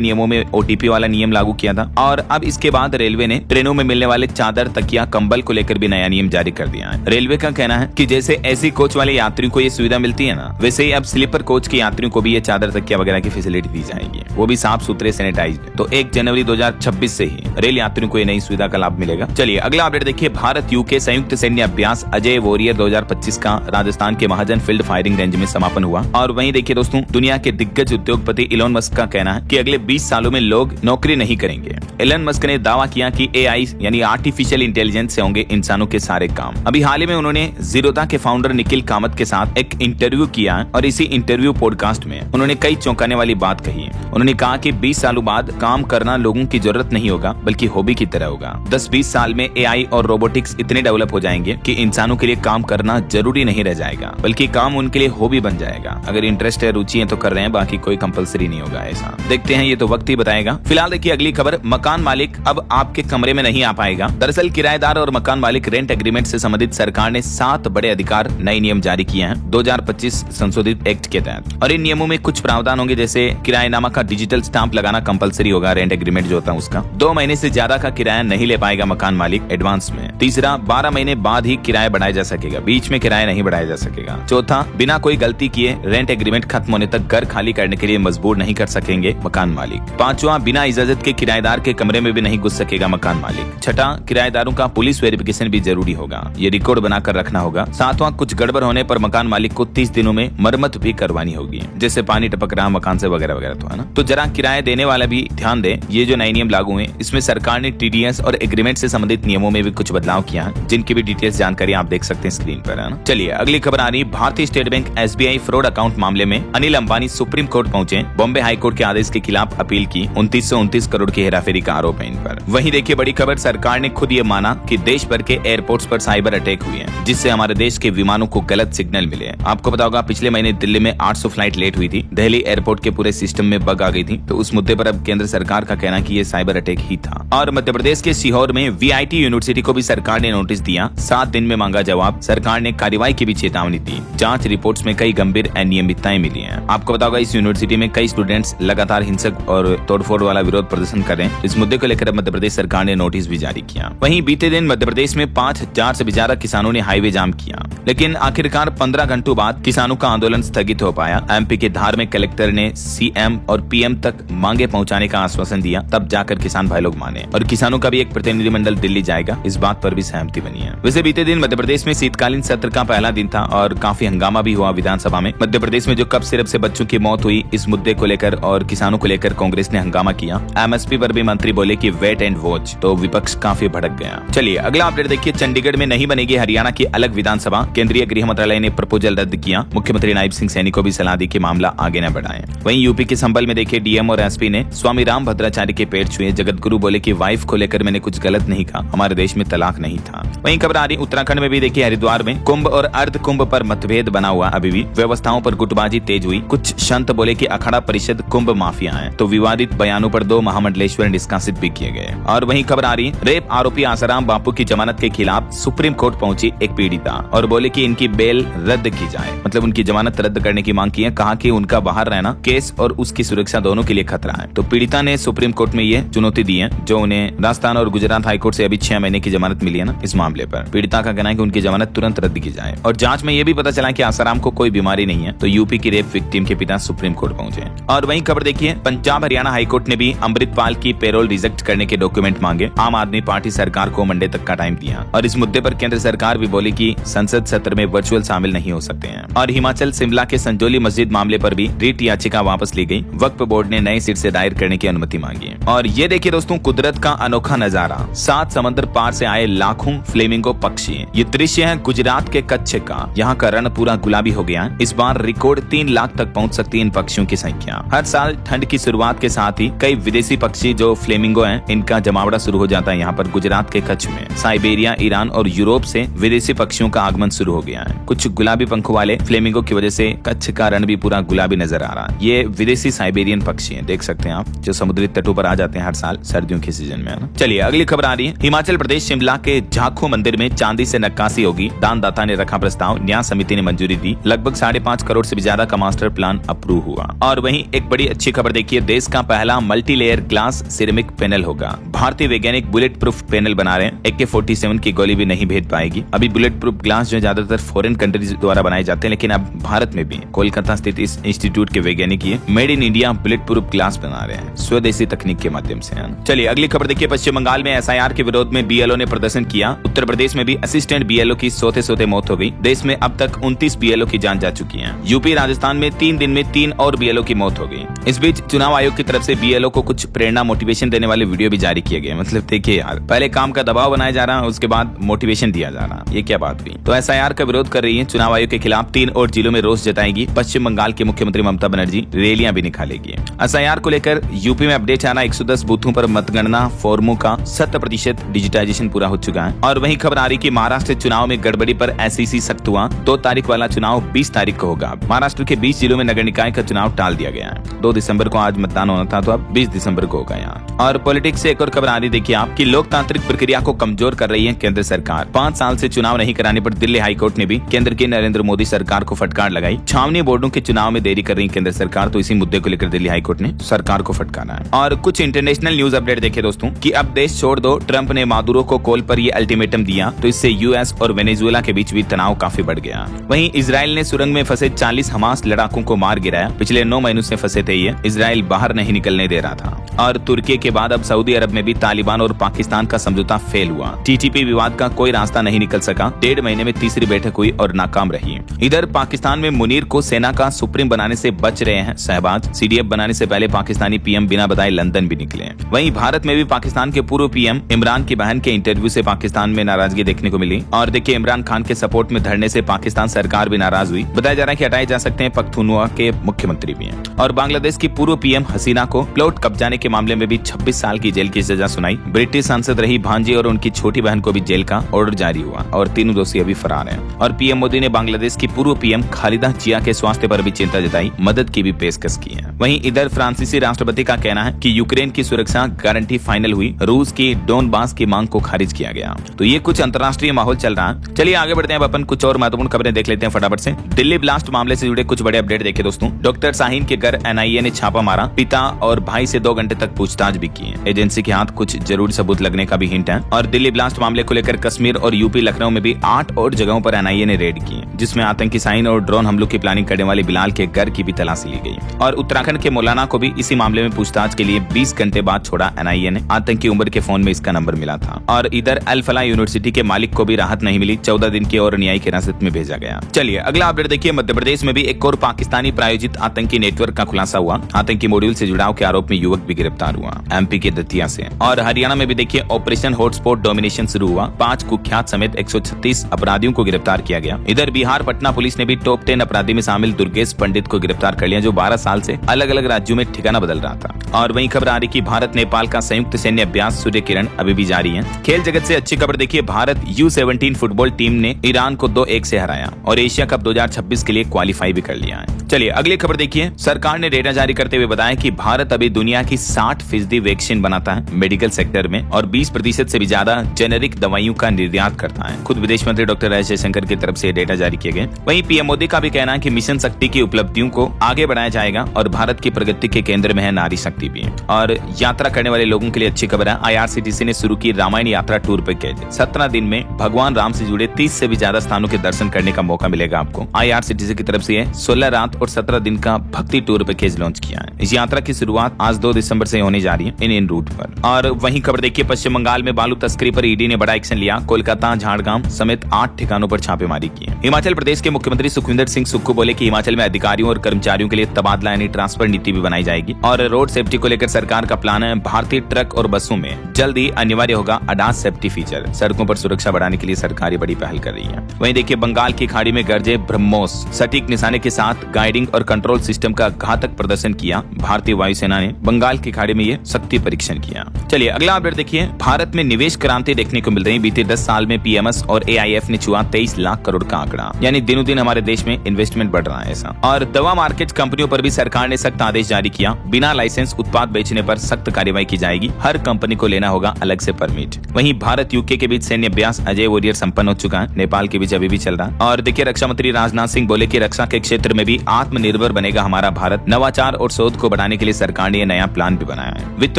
नियमों में ओटीपी वाला नियम लागू किया था और अब इसके बाद रेलवे ने ट्रेनों में मिलने वाले चादर, तकिया, कंबल को लेकर भी नया नियम जारी कर दिया है। रेलवे का कहना है कि जैसे एसी कोच वाले यात्रियों को ये सुविधा मिलती है ना, वैसे ही अब स्लीपर कोच के यात्रियों को भी ये चादर, तकिया वगैरह की फैसिलिटी दी जाएगी, वो भी साफ सुथरे सैनिटाइज्ड। तो 1 जनवरी 2026 से ही रेल यात्रियों को ये नई सुविधा का लाभ मिलेगा। चलिए अगला अपडेट देखिए। भारत यूके संयुक्त सैन्य अभ्यास अजय वॉरियर 2025 का राजस्थान के महाजन फील्ड फायरिंग रेंज में समापन हुआ। और वहीं देखिए दोस्तों, दुनिया के दिग्गज उद्योगपति इलोन मस्क का कहना है कि अगले 20 सालों में लोग नौकरी नहीं करेंगे। इलोन मस्क ने दावा किया कि एआई यानी आर्टिफिशियल इंटेलिजेंस से होंगे इंसानों के सारे काम। अभी हाल ही में उन्होंने जीरोधा के फाउंडर निखिल कामत के साथ एक इंटरव्यू किया और इसी इंटरव्यू पॉडकास्ट में उन्होंने कई चौंकाने वाली बात कही है। उन्होंने कहा कि 20 सालों बाद काम करना लोगों की जरूरत नहीं होगा, बल्कि हॉबी की तरह होगा। 10-20 साल में एआई और रोबोटिक्स इतने डेवलप हो जाएंगे कि इंसानों के लिए काम करना जरूरी नहीं रह जाएगा, बल्कि काम उनके लिए हॉबी बन जाएगा। अगर इंटरेस्ट है, रुचि है तो कर रहे हैं, बाकी कोई कंपलसरी नहीं होगा। ऐसा देखते हैं, ये तो वक्त ही बताएगा। फिलहाल देखिए अगली खबर। मकान मालिक अब आपके कमरे में नहीं आ पाएगा। दरअसल किराएदार और मकान मालिक रेंट एग्रीमेंट से संबंधित सरकार ने 7 बड़े अधिकार नए नियम जारी किए हैं 2025 संशोधित एक्ट के तहत। और इन नियमों में कुछ प्रावधान होंगे, जैसे किराएनामा का डिजिटल स्टाम्प लगाना कंपलसरी होगा। रेंट एग्रीमेंट जो होता है उसका 2 महीने से ज्यादा का किराया नहीं ले पाएगा मकान मालिक एडवांस में। तीसरा, 12 महीने बाद ही किराया बढ़ाया जा सकेगा, बीच में किराया नहीं बढ़ाया जा सकेगा। चौथा, बिना कोई गलती किए रेंट एग्रीमेंट खत्म होने तक घर खाली करने के लिए मजबूर नहीं कर सकेंगे मकान मालिक। पांचवा, बिना इजाजत के किराएदार के कमरे में भी नहीं घुस सकेगा मकान मालिक। छठा, किराएदारों का पुलिस वेरिफिकेशन भी जरूरी होगा, ये रिकॉर्ड बनाकर रखना होगा। सातवां, कुछ गड़बड़ होने पर मकान मालिक को 30 दिनों में मरम्मत भी करवानी होगी, जैसे पानी टपक रहा मकान से वगैरह वगैरह, तो है ना। तो जरा किराया देने वाला भी ध्यान दे, ये जो नए नियम लागू हुए इसमें सरकार ने टीडीएस और एग्रीमेंट से संबंधित नियमों में भी कुछ बदलाव किया है, जिनकी भी डिटेल्स जानकारी आप देख सकते हैं स्क्रीन पर, है ना। चलिए अगली खबर आ रही है। भारतीय state bank SBI fraud account मामले में अनिल अंबानी सुप्रीम कोर्ट पहुंचे। बॉम्बे हाई कोर्ट के आदेश के खिलाफ अपील की। 2929 करोड़ की हेराफेरी का आरोप है इन पर। वहीं देखिए बड़ी खबर, सरकार ने खुद ये माना कि देश भर के एयरपोर्ट्स पर साइबर अटैक हुए हैं, जिससे हमारे देश के विमानों को गलत सिग्नल मिले। आपको पता होगा पिछले महीने दिल्ली में 800 फ्लाइट लेट हुई थी। दिल्ली एयरपोर्ट के पूरे सिस्टम में बग आ गई थी। तो उस मुद्दे पर अब केंद्र सरकार का कहना कि ये साइबर अटैक ही था। और मध्य प्रदेश के सीहोर में वीआईटी यूनिवर्सिटी को भी सरकार ने नोटिस दिया। 7 दिन में मांगा जवाब। सरकार ने कार्रवाई की भी चेतावनी दी। जांच रिपोर्ट्स में कई गंभीर अनियमितताएं मिली हैं। आपको पता होगा इस यूनिवर्सिटी में कई स्टूडेंट्स लगातार हिंसक और तोड़फोड़ वाला विरोध प्रदर्शन कर रहे हैं। इस मुद्दे को लेकर मध्य प्रदेश सरकार ने नोटिस भी जारी किया। वहीं बीते दिन मध्य प्रदेश में 5000 से भी ज्यादा किसानों ने हाईवे जाम किया, लेकिन आखिरकार 15 घंटों बाद किसानों का आंदोलन स्थगित हो पाया। एमपी के धार में कलेक्टर ने सीएम और पीएम तक मांगे पहुंचाने का आश्वासन दिया, तब जाकर किसान भाई लोग माने। और किसानों का भी एक प्रतिनिधिमंडल दिल्ली जाएगा, इस बात पर भी सहमति बनी है। वैसे बीते दिन मध्य प्रदेश में शीतकालीन सत्र का पहला दिन था और काफी हंगामा भी हुआ विधानसभा में। मध्य प्रदेश में जो कप सिरप से बच्चों की मौत हुई, इस मुद्दे को लेकर और किसानों को लेकर कांग्रेस ने हंगामा किया। एमएसपी पर भी मंत्री बोले कि वेट एंड वॉच, तो विपक्ष काफी भड़क गया। चलिए अगला अपडेट देखिए। चंडीगढ़ में नहीं बनेगी हरियाणा की अलग विधानसभा। केंद्रीय गृह मंत्रालय ने प्रपोजल रद्द किया। मुख्यमंत्री नायब सिंह सैनी को भी सलाह दी कि मामला आगे न बढ़ाएं। वहीं यूपी के संभल में देखिए डीएम और एसपी ने स्वामी राम भद्राचार्य के पेट छुए। जगत गुरु बोले कि वाइफ को लेकर मैंने कुछ गलत नहीं कहा, हमारे देश में तलाक नहीं था। वहीं खबर आ रही उत्तराखंड में भी देखिए हरिद्वार में कुंभ और अर्ध कुंभ पर मतभेद बना हुआ। अभी भी व्यवस्थाओं पर गुटबाजी तेज हुई। कुछ संत बोले कि अखाड़ा परिषद कुंभ माफिया है, तो विवादित बयानों पर 2 महामंडलेश्वर निष्कासित भी किए गए। और वहीं खबर आ रही रेप आरोपी आसाराम बापू की जमानत के खिलाफ सुप्रीम कोर्ट पहुंची एक पीड़िता और बोले कि इनकी बेल रद्द की जाए, मतलब उनकी जमानत रद्द करने की मांग की है। कहा कि उनका बाहर रहना केस और उसकी सुरक्षा दोनों के लिए खतरा है। तो पीड़िता ने सुप्रीम कोर्ट में ये चुनौती दी है, जो उन्हें राजस्थान और गुजरात हाईकोर्ट से अभी 6 महीने की जमानत मिली है ना। इस मामले पर पीड़िता का कहना है कि उनकी जमानत तुरंत रद्द की जाए। और जांच में यह भी पता चला कि आसाराम को कोई बीमारी नहीं है। तो यूपी की रेप विक्टिम के पिता सुप्रीम कोर्ट पहुंचे। और वहीं खबर देखिए पंजाब हरियाणा हाईकोर्ट ने भी अमृतपाल की पेरोल रिजेक्ट करने के डॉक्यूमेंट मांगे। आम आदमी पार्टी सरकार को मंडे तक का टाइम दिया। और इस मुद्दे पर केंद्र सरकार भी बोली कि संसद सत्र में वर्चुअल शामिल नहीं हो सकते हैं। और हिमाचल शिमला के संजौली मस्जिद मामले पर भी रिट याचिका वापस ली गई। वक्फ बोर्ड ने नए सिर से दायर करने की अनुमति मांगी। और ये देखिए दोस्तों कुदरत का अनोखा नजारा। 7 समंदर पार से आए लाखों फ्लेमिंगो पक्षी। ये दृश्य है गुजरात के कच्छ का। यहाँ का रण पूरा गुलाबी हो गया है। इस बार रिकॉर्ड 3 लाख तक पहुँच सकती है इन पक्षियों की संख्या। हर साल ठंड की शुरुआत के साथ ही कई विदेशी पक्षी जो फ्लेमिंगो हैं, इनका जमावड़ा शुरू हो जाता है यहाँ पर गुजरात के कच्छ में। साइबेरिया, ईरान और यूरोप से विदेशी पक्षियों का आगमन शुरू हो गया है। कुछ गुलाबी पंखों वाले फ्लेमिंगो की वजह से कच्छ का रण भी पूरा गुलाबी नजर आ रहा है। ये विदेशी साइबेरियन पक्षी हैं, देख सकते हैं आप, जो समुद्री तटों पर आ जाते हैं हर साल सर्दियों के सीजन में, है ना। चलिए अगली खबर आ रही है। हिमाचल प्रदेश शिमला के झाखू मंदिर में चांदी से नक्काशी होगी, दानदाता ने रखा प्रस्ताव, न्याय समिति ने मंजूरी दी, लगभग 5.5 करोड़ से भी ज्यादा का मास्टर प्लान अप्रूव हुआ। और वहीं एक बड़ी अच्छी खबर देखिए, देश का पहला मल्टीलेयर ग्लास सिरेमिक पैनल होगा। भारतीय वैज्ञानिक बुलेट प्रूफ पैनल बना रहे हैं, AK-47 की गोली भी नहीं भेद पाएगी। अभी बुलेट प्रूफ ग्लास जो ज्यादातर फॉरेन कंट्रीज द्वारा बनाए जाते हैं, लेकिन अब भारत में भी कोलकाता स्थित इस इंस्टीट्यूट के वैज्ञानिक ये made in India bullet proof glass बना रहे हैं, स्वदेशी तकनीक के माध्यम से। चलिए अगली खबर देखिए, पश्चिम बंगाल में SIR के विरोध में BLO ने प्रदर्शन किया। उत्तर प्रदेश में भी असिस्टेंट BLO की सोते मौत हो गई। देश में अब तक 29 BLO की जान जा चुकी है। यूपी राजस्थान में 3 दिन में 3 और BLO की मौत हो गई। इस बीच चुनाव आयोग की तरफ से BLO को कुछ प्रेरणा मोटिवेशन देने वाले वीडियो भी जारी किए गए। मतलब देखिए यार, पहले काम का दबाव बनाया जा रहा है, उसके बाद मोटिवेशन दिया जा रहा है, ये क्या बात हुई। तो SIR का विरोध कर रही है चुनाव आयोग के खिलाफ। 3 और जिलों में रोष जताएगी पश्चिम बंगाल के मुख्यमंत्री ममता बनर्जी, रैलियां भी निकालेगी। SIR को लेकर यूपी में अपडेट आ रहा है। 110 बूथों पर मतगणना फॉर्मों का 100% डिजिटाइजेशन पूरा हो चुका है। और वहीं खबर आ रही कि महाराष्ट्र चुनाव में गड़बड़ी पर SEC सख्त हुआ। 2 तारीख वाला चुनाव 20 तारीख को होगा। महाराष्ट्र के 20 जिलों में नगर निकाय का चुनाव टाल दिया गया है। 2 दिसंबर को आज मतदान होना था, तो अब 20 दिसंबर को होगा यहाँ। और पॉलिटिक्स से एक और खबर आ रही, देखिए आपकी लोकतांत्रिक प्रक्रिया को कमजोर कर रही है केंद्र सरकार। 5 साल से चुनाव नहीं कराने पर दिल्ली हाईकोर्ट ने भी केंद्र की नरेंद्र मोदी सरकार को फटकार लगाई। छावनी बोर्डों के चुनाव में देरी कर रही केंद्र सरकार, तो इसी मुद्दे को लेकर दिल्ली हाईकोर्ट ने सरकार को फटकारा है। और कुछ इंटरनेशनल न्यूज अपडेट देखे दोस्तों कि अब देश छोड़ दो, ट्रंप ने मादुरो को कॉल पर ये अल्टीमेटम दिया, तो इससे US और वेनेजुएला के बीच भी तनाव काफी बढ़ गया। वहीं इजराइल ने सुरंग में फंसे 40 हमास लड़ाकों को मार गिराया। पिछले 9 महीनों से फंसे थे ये, इजराइल बाहर नहीं निकलने दे रहा था। और तुर्की के बाद अब सऊदी अरब में भी तालिबान और पाकिस्तान का समझौता फेल हुआ। TTP विवाद का कोई रास्ता नहीं निकल सका। 1.5 महीने में तीसरी बैठक हुई और नाकाम रही। इधर पाकिस्तान में मुनीर को सेना का सुप्रीम बनाने से बच रहे हैं शहबाज। CDF बनाने से पहले पाकिस्तानी PM बिना बताए लंदन भी निकले। वहीं भारत में भी पाकिस्तान के पूर्व PM इमरान की बहन के इंटरव्यू से पाकिस्तान में नाराजगी देखने को मिली। और देखिए इमरान खान के सपोर्ट में धरने से पाकिस्तान सरकार भी नाराज हुई। बताया जा रहा है कि हटाए जा सकते हैं पख्तूनख्वा के मुख्यमंत्री भी हैं। और बांग्लादेश की पूर्व PM हसीना को प्लॉट कब्जाने के मामले में भी 26 साल की जेल की सजा सुनाई। ब्रिटिश सांसद रही भांजी और उनकी छोटी बहन को भी जेल का ऑर्डर जारी हुआ और 3 दोषी अभी फरार हैं। और PM मोदी ने बांग्लादेश की पूर्व PM खालिदा जिया के स्वास्थ्य पर भी चिंता जताई, मदद की भी पेशकश की है। वहीं इधर फ्रांसीसी राष्ट्रपति का कहना है कि यूक्रेन की सुरक्षा गारंटी फाइनल हुई, रूस की डोनबास की मांग को खारिज किया गया। तो ये कुछ अंतर्राष्ट्रीय माहौल चल रहा है। चलिए आगे बढ़ते हैं, अपन कुछ और महत्वपूर्ण खबरें देख लेते हैं फटाफट से। दिल्ली ब्लास्ट मामले से जुड़े कुछ बड़े अपडेट देखे दोस्तों। डॉक्टर शाहीन के घर NIA ने छापा मारा, पिता और भाई से 2 घंटे तक पूछताछ भी की है। एजेंसी के हाथ कुछ जरूरी सबूत लगने का भी हिंट है। और दिल्ली ब्लास्ट मामले को लेकर कश्मीर और यूपी लखनऊ में भी 8 और जगहों पर NIA ने रेड की, जिसमें आतंकी साइन और ड्रोन हमलों की प्लानिंग करने वाले बिलाल के घर की भी तलाशी ली गई। और उत्तराखंड के मौलाना को भी इसी मामले में पूछताछ के लिए 20 घंटे बाद छोड़ा NIA ने। आतंकी उमर के फोन में इसका नंबर मिला था। और इधर अल फलाह यूनिवर्सिटी के मालिक को भी राहत नहीं मिली, 14 दिन की और न्यायिक हिरासत में भेजा गया। चलिए अगला अपडेट देखिए, मध्य प्रदेश में भी एक और पाकिस्तानी प्रायोजित आतंकी नेटवर्क का खुलासा हुआ। आतंकी मॉड्यूल से जुड़ाव के आरोप में युवक भी गिरफ्तार हुआ MP के दतिया से। और हरियाणा में भी देखिए ऑपरेशन हॉटस्पॉट डोमिनेशन शुरू हुआ। 5 कुख्यात समेत 136 अपराधियों को गिरफ्तार किया गया। इधर बिहार पटना पुलिस ने भी टॉप 10 अपराधी में शामिल दुर्गेश पंडित को गिरफ्तार कर लिया, जो 12 साल से अलग अलग राज्यों में ठिकाना बदल रहा था। और वहीं खबर आ रही कि भारत नेपाल का संयुक्त सैन्य अभ्यास सूर्य किरण अभी भी जारी है। खेल जगत से अच्छी खबर देखिए, भारत U17 फुटबॉल टीम ने ईरान को 2-1 से हराया और एशिया कप 2026 के लिए क्वालिफाई भी कर लिया है। चलिए अगली खबर देखिए, सरकार ने डेटा जारी करते हुए बताया कि भारत अभी दुनिया की 60% वैक्सीन बनाता है मेडिकल सेक्टर में और 20% से भी ज्यादा जेनेरिक दवाइयों का निर्यात करता है। खुद विदेश मंत्री डॉक्टर एस जयशंकर की तरफ से डेटा जारी किए गए। वहीं PM मोदी का भी कहना है कि मिशन शक्ति की उपलब्धियों को आगे बढ़ाया जाएगा और भारत की प्रगति के केंद्र में है नारी शक्ति भी। और यात्रा करने वाले लोगों के लिए अच्छी खबर है, IRCTC ने शुरू की रामायण यात्रा टूर पैकेज। 17 दिन में भगवान राम से जुड़े 30 से भी ज्यादा स्थानों के दर्शन करने का मौका मिलेगा आपको। IRCTC की तरफ से 16 रात और 17 दिन का भक्ति टूर पैकेज लॉन्च किया है। इस यात्रा की शुरुआत आज 2 दिसंबर से होने जा रही है इन रूट पर। और वहीं खबर देखिए, पश्चिम बंगाल में बालू तस्करी पर ED ने बड़ा एक्शन लिया। कोलकाता, झाड़ग्राम समेत 8 ठिकानों पर छापेमारी की। हिमाचल प्रदेश के मुख्यमंत्री सुखविंदर सिंह सुक्खू बोले कि हिमाचल में अधिकारियों और कर्मचारियों के लिए तबादला यानी ट्रांसफर नीति भी बनाई जाएगी। और रोड सेफ्टी को लेकर सरकार का प्लान है। भारतीय ट्रक और बसों में जल्द ही अनिवार्य होगा ADAS सेफ्टी फीचर। सड़कों पर सुरक्षा बढ़ाने के लिए सरकार बड़ी पहल कर रही है। वहीं देखिए, बंगाल की खाड़ी में गरजे ब्रह्मोस, सटीक निशाने के साथ गाइडिंग और कंट्रोल सिस्टम का घातक प्रदर्शन किया। भारतीय वायुसेना ने बंगाल की खाड़ी में ये शक्ति परीक्षण किया। चलिए अगला अपडेट देखिए। भारत में निवेश क्रांति देखने को मिल रही है। बीते 10 साल में पीएमएस और एआईएफ ने छुआ 23 लाख करोड़ का आंकड़ा, यानी दिनों दिन हमारे देश में इन्वेस्टमेंट बढ़ रहा है ऐसा। और दवा मार्केट कंपनियों पर भी सरकार ने सख्त आदेश जारी किया। बिना लाइसेंस उत्पाद बेचने पर सख्त कार्रवाई की जाएगी। हर कंपनी को लेना होगा अलग से परमिट। वहीं भारत यूके के बीच सैन्य अभ्यास अजय वॉरियर संपन्न हो चुका है। नेपाल के बीच अभी भी चल रहा है। और देखिए रक्षा मंत्री राजनाथ सिंह बोले कि रक्षा के क्षेत्र में भी आत्मनिर्भर बनेगा हमारा भारत। नवाचार और शोध को बढ़ाने के लिए सरकार ने नया प्लान भी बनाया है। वित्त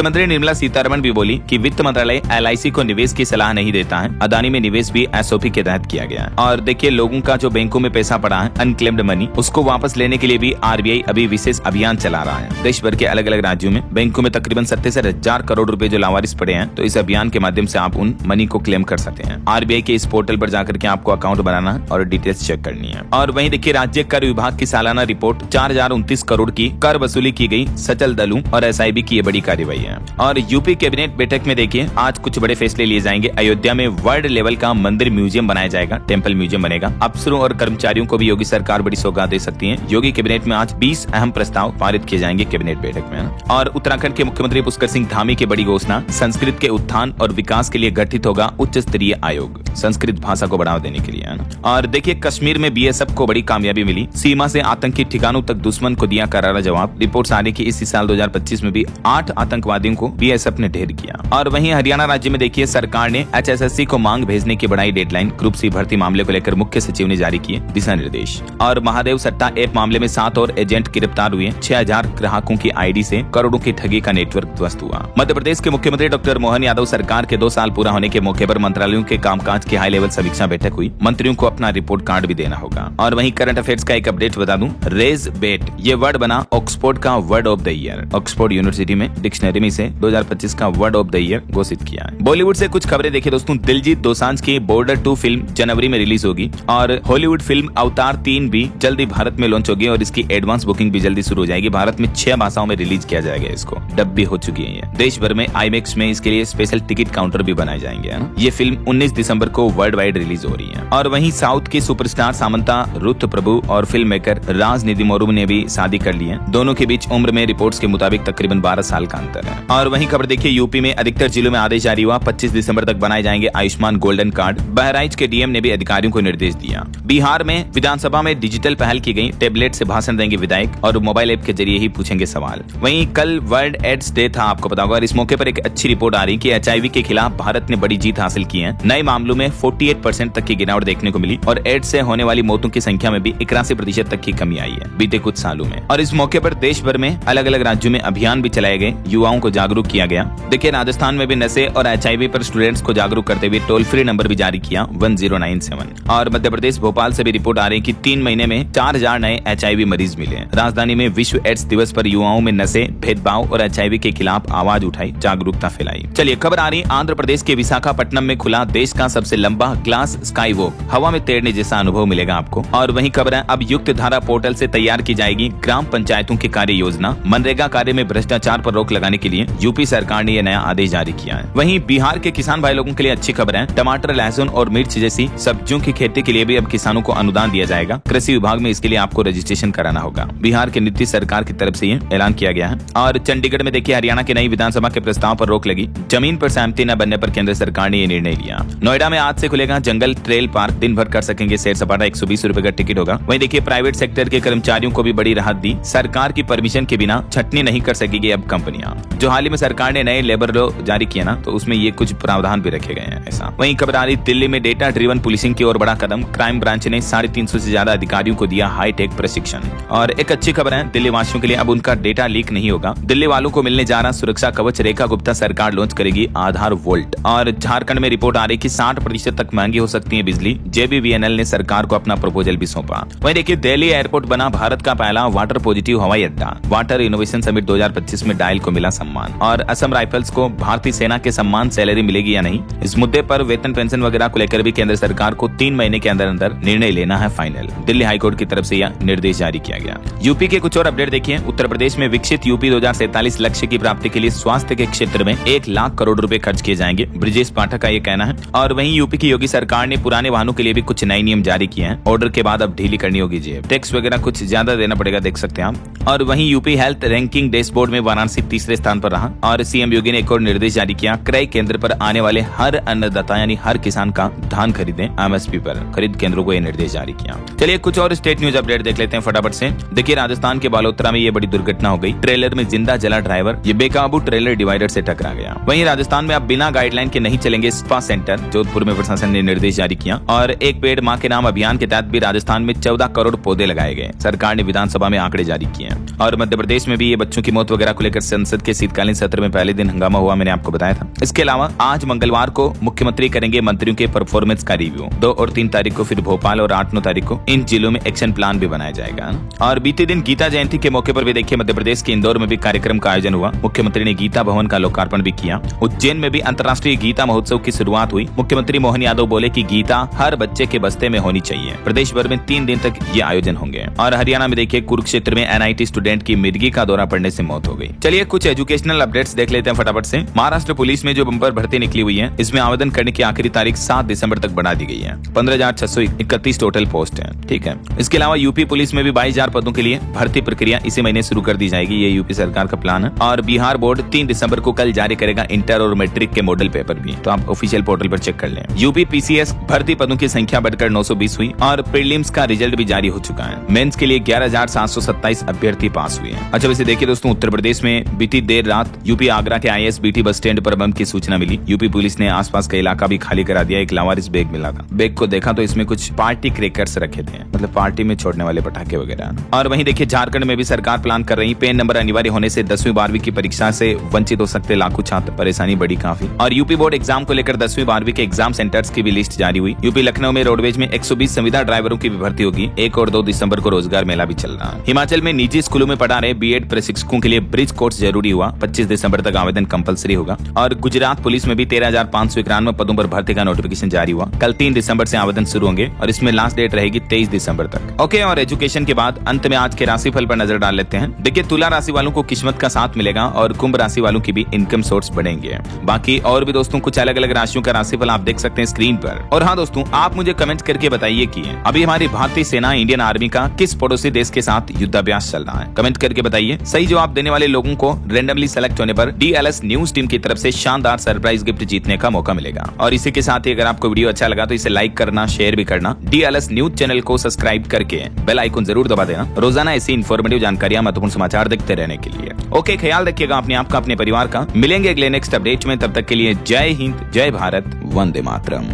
मंत्री निर्मला सीतारमण भी बोली कि वित्त मंत्रालय एलआईसी को निवेश की सलाह नहीं देता है। अदानी में निवेश भी एसओपी के तहत किया गया है। और देखिए लोगों का जो बैंकों में पैसा पड़ा है अनक्लेम्ड मनी, उसको वापस लेने के लिए भी आरबीआई अभी विशेष अभियान चला रहा है। देश भर के अलग अलग राज्यों में बैंकों में तकरीबन 77,000 करोड़ रुपए जो लावारिस पड़े हैं, तो इस अभियान के माध्यम से आप उन मनी को क्लेम कर सकते हैं। आरबीआई के इस पोर्टल पर जाकर के आपको अकाउंट बनाना है और डिटेल्स चेक करनी है। और वहीं देखिए राज्य कर विभाग की सालाना रिपोर्ट 4029 करोड़ की कर वसूली की गई। सचल दलों और एसआईबी की ये बड़ी कार्रवाई है। और यूपी कैबिनेट बैठक में देखिए आज कुछ बड़े फैसले लिए जाएंगे। अयोध्या में वर्ल्ड लेवल का मंदिर म्यूजियम बनाया जाएगा, टेम्पल म्यूजियम बनेगा। अफसरों और कर्मचारियों को भी योगी सरकार बड़ी सौगात दे सकती है। योगी कैबिनेट में आज 20 अहम प्रस्ताव पारित किए जाएंगे कैबिनेट बैठक में। और उत्तराखंड के मुख्यमंत्री पुष्कर सिंह धामी की बड़ी घोषणा, संस्कृत के उत्थान और विकास के लिए गठित होगा उच्च स्तरीय आयोग, संस्कृत भाषा को बढ़ावा देने के लिए। और देखिए कश्मीर में बीएसएफ को बड़ी कामयाबी मिली। सीमा से आतंकी ठिकानों तक दुश्मन को दिया करारा जवाब। रिपोर्ट आ रही कि इसी साल 2025 में भी 8 आतंकवादियों को बीएसएफ ने ढेर किया। और वहीं हरियाणा राज्य में देखिए सरकार ने एचएसएससी को मांग भेजने की बढ़ाई डेडलाइन। ग्रुप सी भर्ती मामले को लेकर मुख्य सचिव ने जारी किए दिशा निर्देश। और महादेव सट्टा ऐप मामले में 7 और एजेंट गिरफ्तार हुए। 6000 ग्राहकों की आईडी से करोड़ों की ठगी का नेटवर्क ध्वस्त हुआ। मध्य प्रदेश के मुख्यमंत्री डॉक्टर मोहन यादव सरकार के 2 साल पूरा होने के मौके पर मंत्रालयों के कामकाज की हाई लेवल समीक्षा बैठक हुई। मंत्रियों को अपना रिपोर्ट कार्ड भी देना होगा। और वहीं करंट अफेयर्स का एक अपडेट बता दूं, रेज बेट ये वर्ड बना ऑक्सफोर्ड का word of the year. Oxford university में डिक्शनरी में इसे 2025 का वर्ड ऑफ द ईयर घोषित किया है। बॉलीवुड से कुछ खबरें देखिए दोस्तों। दिलजीत दोसांझ की बॉर्डर 2 फिल्म जनवरी में रिलीज होगी। और हॉलीवुड फिल्म अवतार 3 भी जल्दी भारत में लॉन्च होगी और इसकी एडवांस बुकिंग भी जल्दी शुरू हो जाएगी। भारत में 6 भाषाओं में रिलीज किया जाएगा। इसको डब भी हो चुकी है। देश भर में आईमैक्स में इसके लिए स्पेशल टिकट काउंटर भी बनाए जाएंगे। ये फिल्म 19 दिसंबर को वर्ल्ड वाइड रिलीज हो रही है। और वहीं साउथ की सुपरस्टार सामंता रुथ प्रभु और फिल्म मेकर राज निधिमुरुगन ने भी शादी कर ली है। दोनों के बीच उम्र में रिपोर्ट्स के मुताबिक तकरीबन 12 साल का अंतर है। और वहीं खबर देखिए यूपी में अधिकतर जिलों में आदेश जारी हुआ। 25 दिसंबर तक बनाए जाएंगे आयुष्मान गोल्डन कार्ड। बहराइच के डीएम ने भी अधिकारियों को निर्देश दिया। बिहार में विधानसभा में डिजिटल पहल की गई। टेबलेट से भाषण देंगे विधायक और मोबाइल ऐप के जरिए ही पूछेंगे सवाल। वहीं कल वर्ल्ड एड्स डे था, आपको पता होगा। इस मौके पर एक अच्छी रिपोर्ट आ रही कि एचआईवी के खिलाफ भारत ने बड़ी जीत हासिल की है। नए मामलों में 48% तक की गिरावट देखने को मिली और एड्स से होने वाली मौतों की संख्या में भी 81% तक की कमी आई है बीते कुछ सालों में। और इस मौके पर देश भर में अलग अलग राज्यों में अभियान भी चलाए गए। युवाओं को जागरूक किया गया। देखिए राजस्थान में भी नशे और एचआईवी पर स्टूडेंट्स को जागरूक करते हुए टोल फ्री नंबर भी जारी किया 1097। और मध्य प्रदेश भोपाल से भी रिपोर्ट आ रही है कि 3 महीने में 4000 नए एचआईवी मरीज मिले। राजधानी में विश्व एड्स दिवस पर युवाओं में नशे, भेदभाव और एचआईवी के खिलाफ आवाज उठाई, जागरूकता फैलाई। चलिए खबर आ रही आंध्र प्रदेश के विशाखापट्टनम में खुला देश का सबसे लंबा ग्लास स्काई वॉक। हवा में तैरने जैसा अनुभव मिलेगा आपको। और वहीं खबर है अब युक्त धारा पोर्टल से तैयार की जाएगी ग्राम पंचायतों की कार्य योजना। मनरेगा कार्य में भ्रष्टाचार पर रोक लगाने के लिए यूपी सरकार ने यह नया आदेश जारी किया है। वहीं बिहार के किसान भाई लोगों के लिए अच्छी खबर है। टमाटर, लहसुन और मिर्च जैसी सब्जियों की खेती के लिए भी अब किसानों को अनुदान दिया जाएगा। कृषि विभाग में इसके लिए आपको रजिस्ट्रेशन कराना होगा। बिहार के नीतीश सरकार की तरफ से ये ऐलान किया गया है। और चंडीगढ़ में देखिए हरियाणा की नई विधानसभा के प्रस्ताव पर रोक लगी। जमीन पर सहमति न बनने पर केंद्र सरकार ने ये निर्णय लिया। नोएडा में आज से खुलेगा जंगल ट्रेल पार्क। दिन भर कर सकेंगे सैर सपाटा। 120 रुपए का टिकट होगा। वहीं देखिए प्राइवेट सेक्टर के कर्मचारियों को भी बड़ी राहत दी। सरकार की परमिशन के बिना छटनी नहीं कर सकेगी अब कंपनियां। जो हाल ही में सरकार ने नए लेबर लॉ जारी किया ना, तो उसमें ये कुछ प्रावधान भी रखे गए हैं ऐसा। वहीं खबर आ रही दिल्ली में डेटा ड्रिवन पुलिसिंग की ओर बड़ा कदम। क्राइम ब्रांच ने 350 से ज्यादा अधिकारियों को दिया हाईटेक प्रशिक्षण। और एक अच्छी खबर है दिल्ली वासियों के लिए, अब उनका डेटा लीक नहीं होगा। दिल्ली वालों को मिलने जा रहा सुरक्षा कवच। रेखा गुप्ता सरकार लॉन्च करेगी आधार वोल्ट। और झारखंड में रिपोर्ट आ रही कि 60% तक महंगी हो सकती है बिजली। JBVNL ने सरकार को अपना प्रपोजल भी सौंपा। वहीं देखिए दिल्ली एयरपोर्ट बना भारत का पहला वाटर पॉजिटिव हवाई अड्डा। वाटर इनोवेशन समिट 2025 में डायल को मिला सम्मान। और असम राइफल्स को भारतीय सेना के सम्मान सैलरी मिलेगी या नहीं, इस मुद्दे पर वेतन पेंशन वगैरह को लेकर भी केंद्र सरकार को 3 महीने के अंदर अंदर निर्णय लेना है फाइनल। दिल्ली हाईकोर्ट की तरफ से यह निर्देश जारी किया गया। यूपी के कुछ और अपडेट देखिए। उत्तर प्रदेश में विकसित यूपी 2047 लक्ष्य की प्राप्ति के लिए स्वास्थ्य के क्षेत्र में 1 लाख करोड़ रुपए खर्च किए जाएंगे, ब्रिजेश पाठक का ये कहना है। और वहीं यूपी की योगी सरकार ने पुराने वाहनों के लिए भी कुछ नए नियम जारी किए हैं। ऑर्डर के बाद अब ढीली करनी होगी जेब। टैक्स वगैरह कुछ ज्यादा देना पड़ेगा, देख सकते हैं आप। और वहीं यूपी हेल्थ रैंकिंग डैशबोर्ड में वाराणसी तीसरे स्थान पर रहा। और सीएम योगी ने एक और निर्देश जारी किया, क्रय केंद्र पर आने वाले हर अन्नदाता यानी हर किसान का धान खरीदें एमएसपी पर। खरीद केंद्रों को यह निर्देश जारी किया। चलिए कुछ और स्टेट न्यूज अपडेट देख लेते हैं फटाफट से। देखिए राजस्थान के बालोतरा में ये बड़ी दुर्घटना हो गई। ट्रेलर में जिंदा जला ड्राइवर, ये बेकाबू ट्रेलर डिवाइडर से टकरा गया। वहीं राजस्थान में अब बिना गाइडलाइन के नहीं चलेंगे स्पा सेंटर, जोधपुर में प्रशासन ने निर्देश जारी किया। और एक पेड़ मां के नाम अभियान के तहत भी राजस्थान में 14 करोड़ पौधे लगाए गए। सरकार ने विधानसभा में आंकड़े जारी किए हैं। और मध्य प्रदेश में भी ये बच्चों की मौत वगैरह को लेकर संसद के शीतकालीन सत्र में पहले दिन हंगामा हुआ, मैंने आपको बताया था। इसके अलावा आज मंगलवार को मुख्यमंत्री करेंगे मंत्रियों के परफॉर्मेंस का रिव्यू। 2 और 3 तारीख को फिर भोपाल और 8-9 तारीख को इन जिलों में एक्शन प्लान भी बनाया जाएगा। और बीते दिन गीता जयंती के मौके पर भी देखिए मध्य प्रदेश के इंदौर में भी कार्यक्रम का आयोजन हुआ। मुख्यमंत्री ने गीता भवन का लोकार्पण भी किया। उज्जैन में भी अंतर्राष्ट्रीय गीता महोत्सव की शुरुआत हुई। मुख्यमंत्री मोहन यादव बोले कि गीता हर बच्चे के बस्ते में होनी चाहिए। प्रदेश भर में 3 दिन तक ये आयोजन होंगे। और हरियाणा में देखिए कुरुक्षेत्र में एनआईटी स्टूडेंट की मिर्गी का दौरा पड़ने से मौत हो गई। चलिए कुछ एजुकेशनल अपडेट्स देख लेते हैं फटाफट से। महाराष्ट्र पुलिस में जो बम्पर भर्ती निकली हुई है, इसमें आवेदन करने की आखिरी तारीख 7 दिसंबर तक बढ़ा दी गई है। 15,631 टोटल पोस्ट है। ठीक है। इसके अलावा यूपी पुलिस में भी 22,000 पदों के लिए भर्ती प्रक्रिया इसी महीने शुरू कर दी जाएगी। ये यूपी सरकार का प्लान है। और बिहार बोर्ड 3 दिसंबर को कल जारी करेगा इंटर और मैट्रिक के मॉडल पेपर भी, तो आप ऑफिशियल पोर्टल पर चेक कर लें। यूपी पीसीएस भर्ती पदों की संख्या बढ़कर 920 हुई और प्रीलिम्स का रिजल्ट भी जारी हो चुका है। मेंस के लिए 11,727 अभ्यर्थी पास हुए हैं। अच्छा वैसे देखिए दोस्तों, उत्तर प्रदेश में बीती देर रात यूपी आगरा के ISBT बस स्टैंड पर बम की सूचना मिली। यूपी पुलिस ने आसपास का इलाका भी खाली करा दिया। एक लावारिस बैग मिला था। बैग को देखा तो इसमें कुछ पार्टी क्रैकर्स रखे थे, मतलब पार्टी में छोड़ने वाले पटाखे वगैरह। और वहीं देखिए झारखंड में भी सरकार प्लान कर रही, पेन नंबर अनिवार्य होने से 10वीं 12वीं की परीक्षा से वंचित हो सकते लाखों छात्र। परेशानी बड़ी काफी। और यूपी बोर्ड एग्जाम को लेकर 10वीं 12वीं के एग्जाम सेंटर्स की भी लिस्ट जारी हुई। यूपी लखनऊ में रोडवेज में 120 संविदा ड्राइवरों की भी भर्ती होगी। 1 और 2 दिसंबर को रोजगार मेला भी चल रहा है। हिमाचल में निजी स्कूलों में पढ़ा रहे बीएड प्रशिक्षकों के लिए ब्रिज कोर्स जरूरी हुआ। 25 दिसंबर तक आवेदन कंपलसरी होगा। और गुजरात पुलिस में भी 13,591 पदों पर भर्ती का नोटिफिकेशन जारी हुआ। कल 3 दिसंबर से आवेदन शुरू होंगे और इसमें लास्ट डेट रहेगी 23 दिसंबर तक। ओके, और एजुकेशन के बाद अंत में आज के राशिफल पर नजर डाल लेते हैं। देखिए तुला राशि वालों को किस्मत का साथ मिलेगा और कुंभ राशि वालों की भी इनकम सोर्स बढ़ेंगे। बाकी और भी दोस्तों कुछ अलग अलग राशियों का राशिफल आप देख सकते हैं स्क्रीन पर। और हाँ दोस्तों, आप मुझे कमेंट करके बताइए कि अभी हमारी भारतीय सेना इंडियन आर्मी का किस पड़ोसी देश के साथ युद्धाभ्यास चल रहा है। कमेंट करके बताइए। सही जवाब देने वाले लोगों को रेंडमली सेलेक्ट होने पर DLS न्यूज टीम की तरफ से शानदार सरप्राइज गिफ्ट जीतने का मौका मिलेगा। और इसी के साथ ही अगर आपको वीडियो अच्छा लगा तो इसे लाइक करना, शेयर भी करना। DLS न्यूज चैनल को सब्सक्राइब करके बेल आइकन जरूर दबा देना, रोजाना ऐसी इन्फॉर्मेटिव जानकारियां, महत्वपूर्ण समाचार देखते रहने के लिए। ओके, ख्याल रखिएगा अपने आप का, अपने परिवार का। मिलेंगे अगले नेक्स्ट अपडेट में, तब तक के लिए जय हिंद, जय भारत, वंदे मातरम।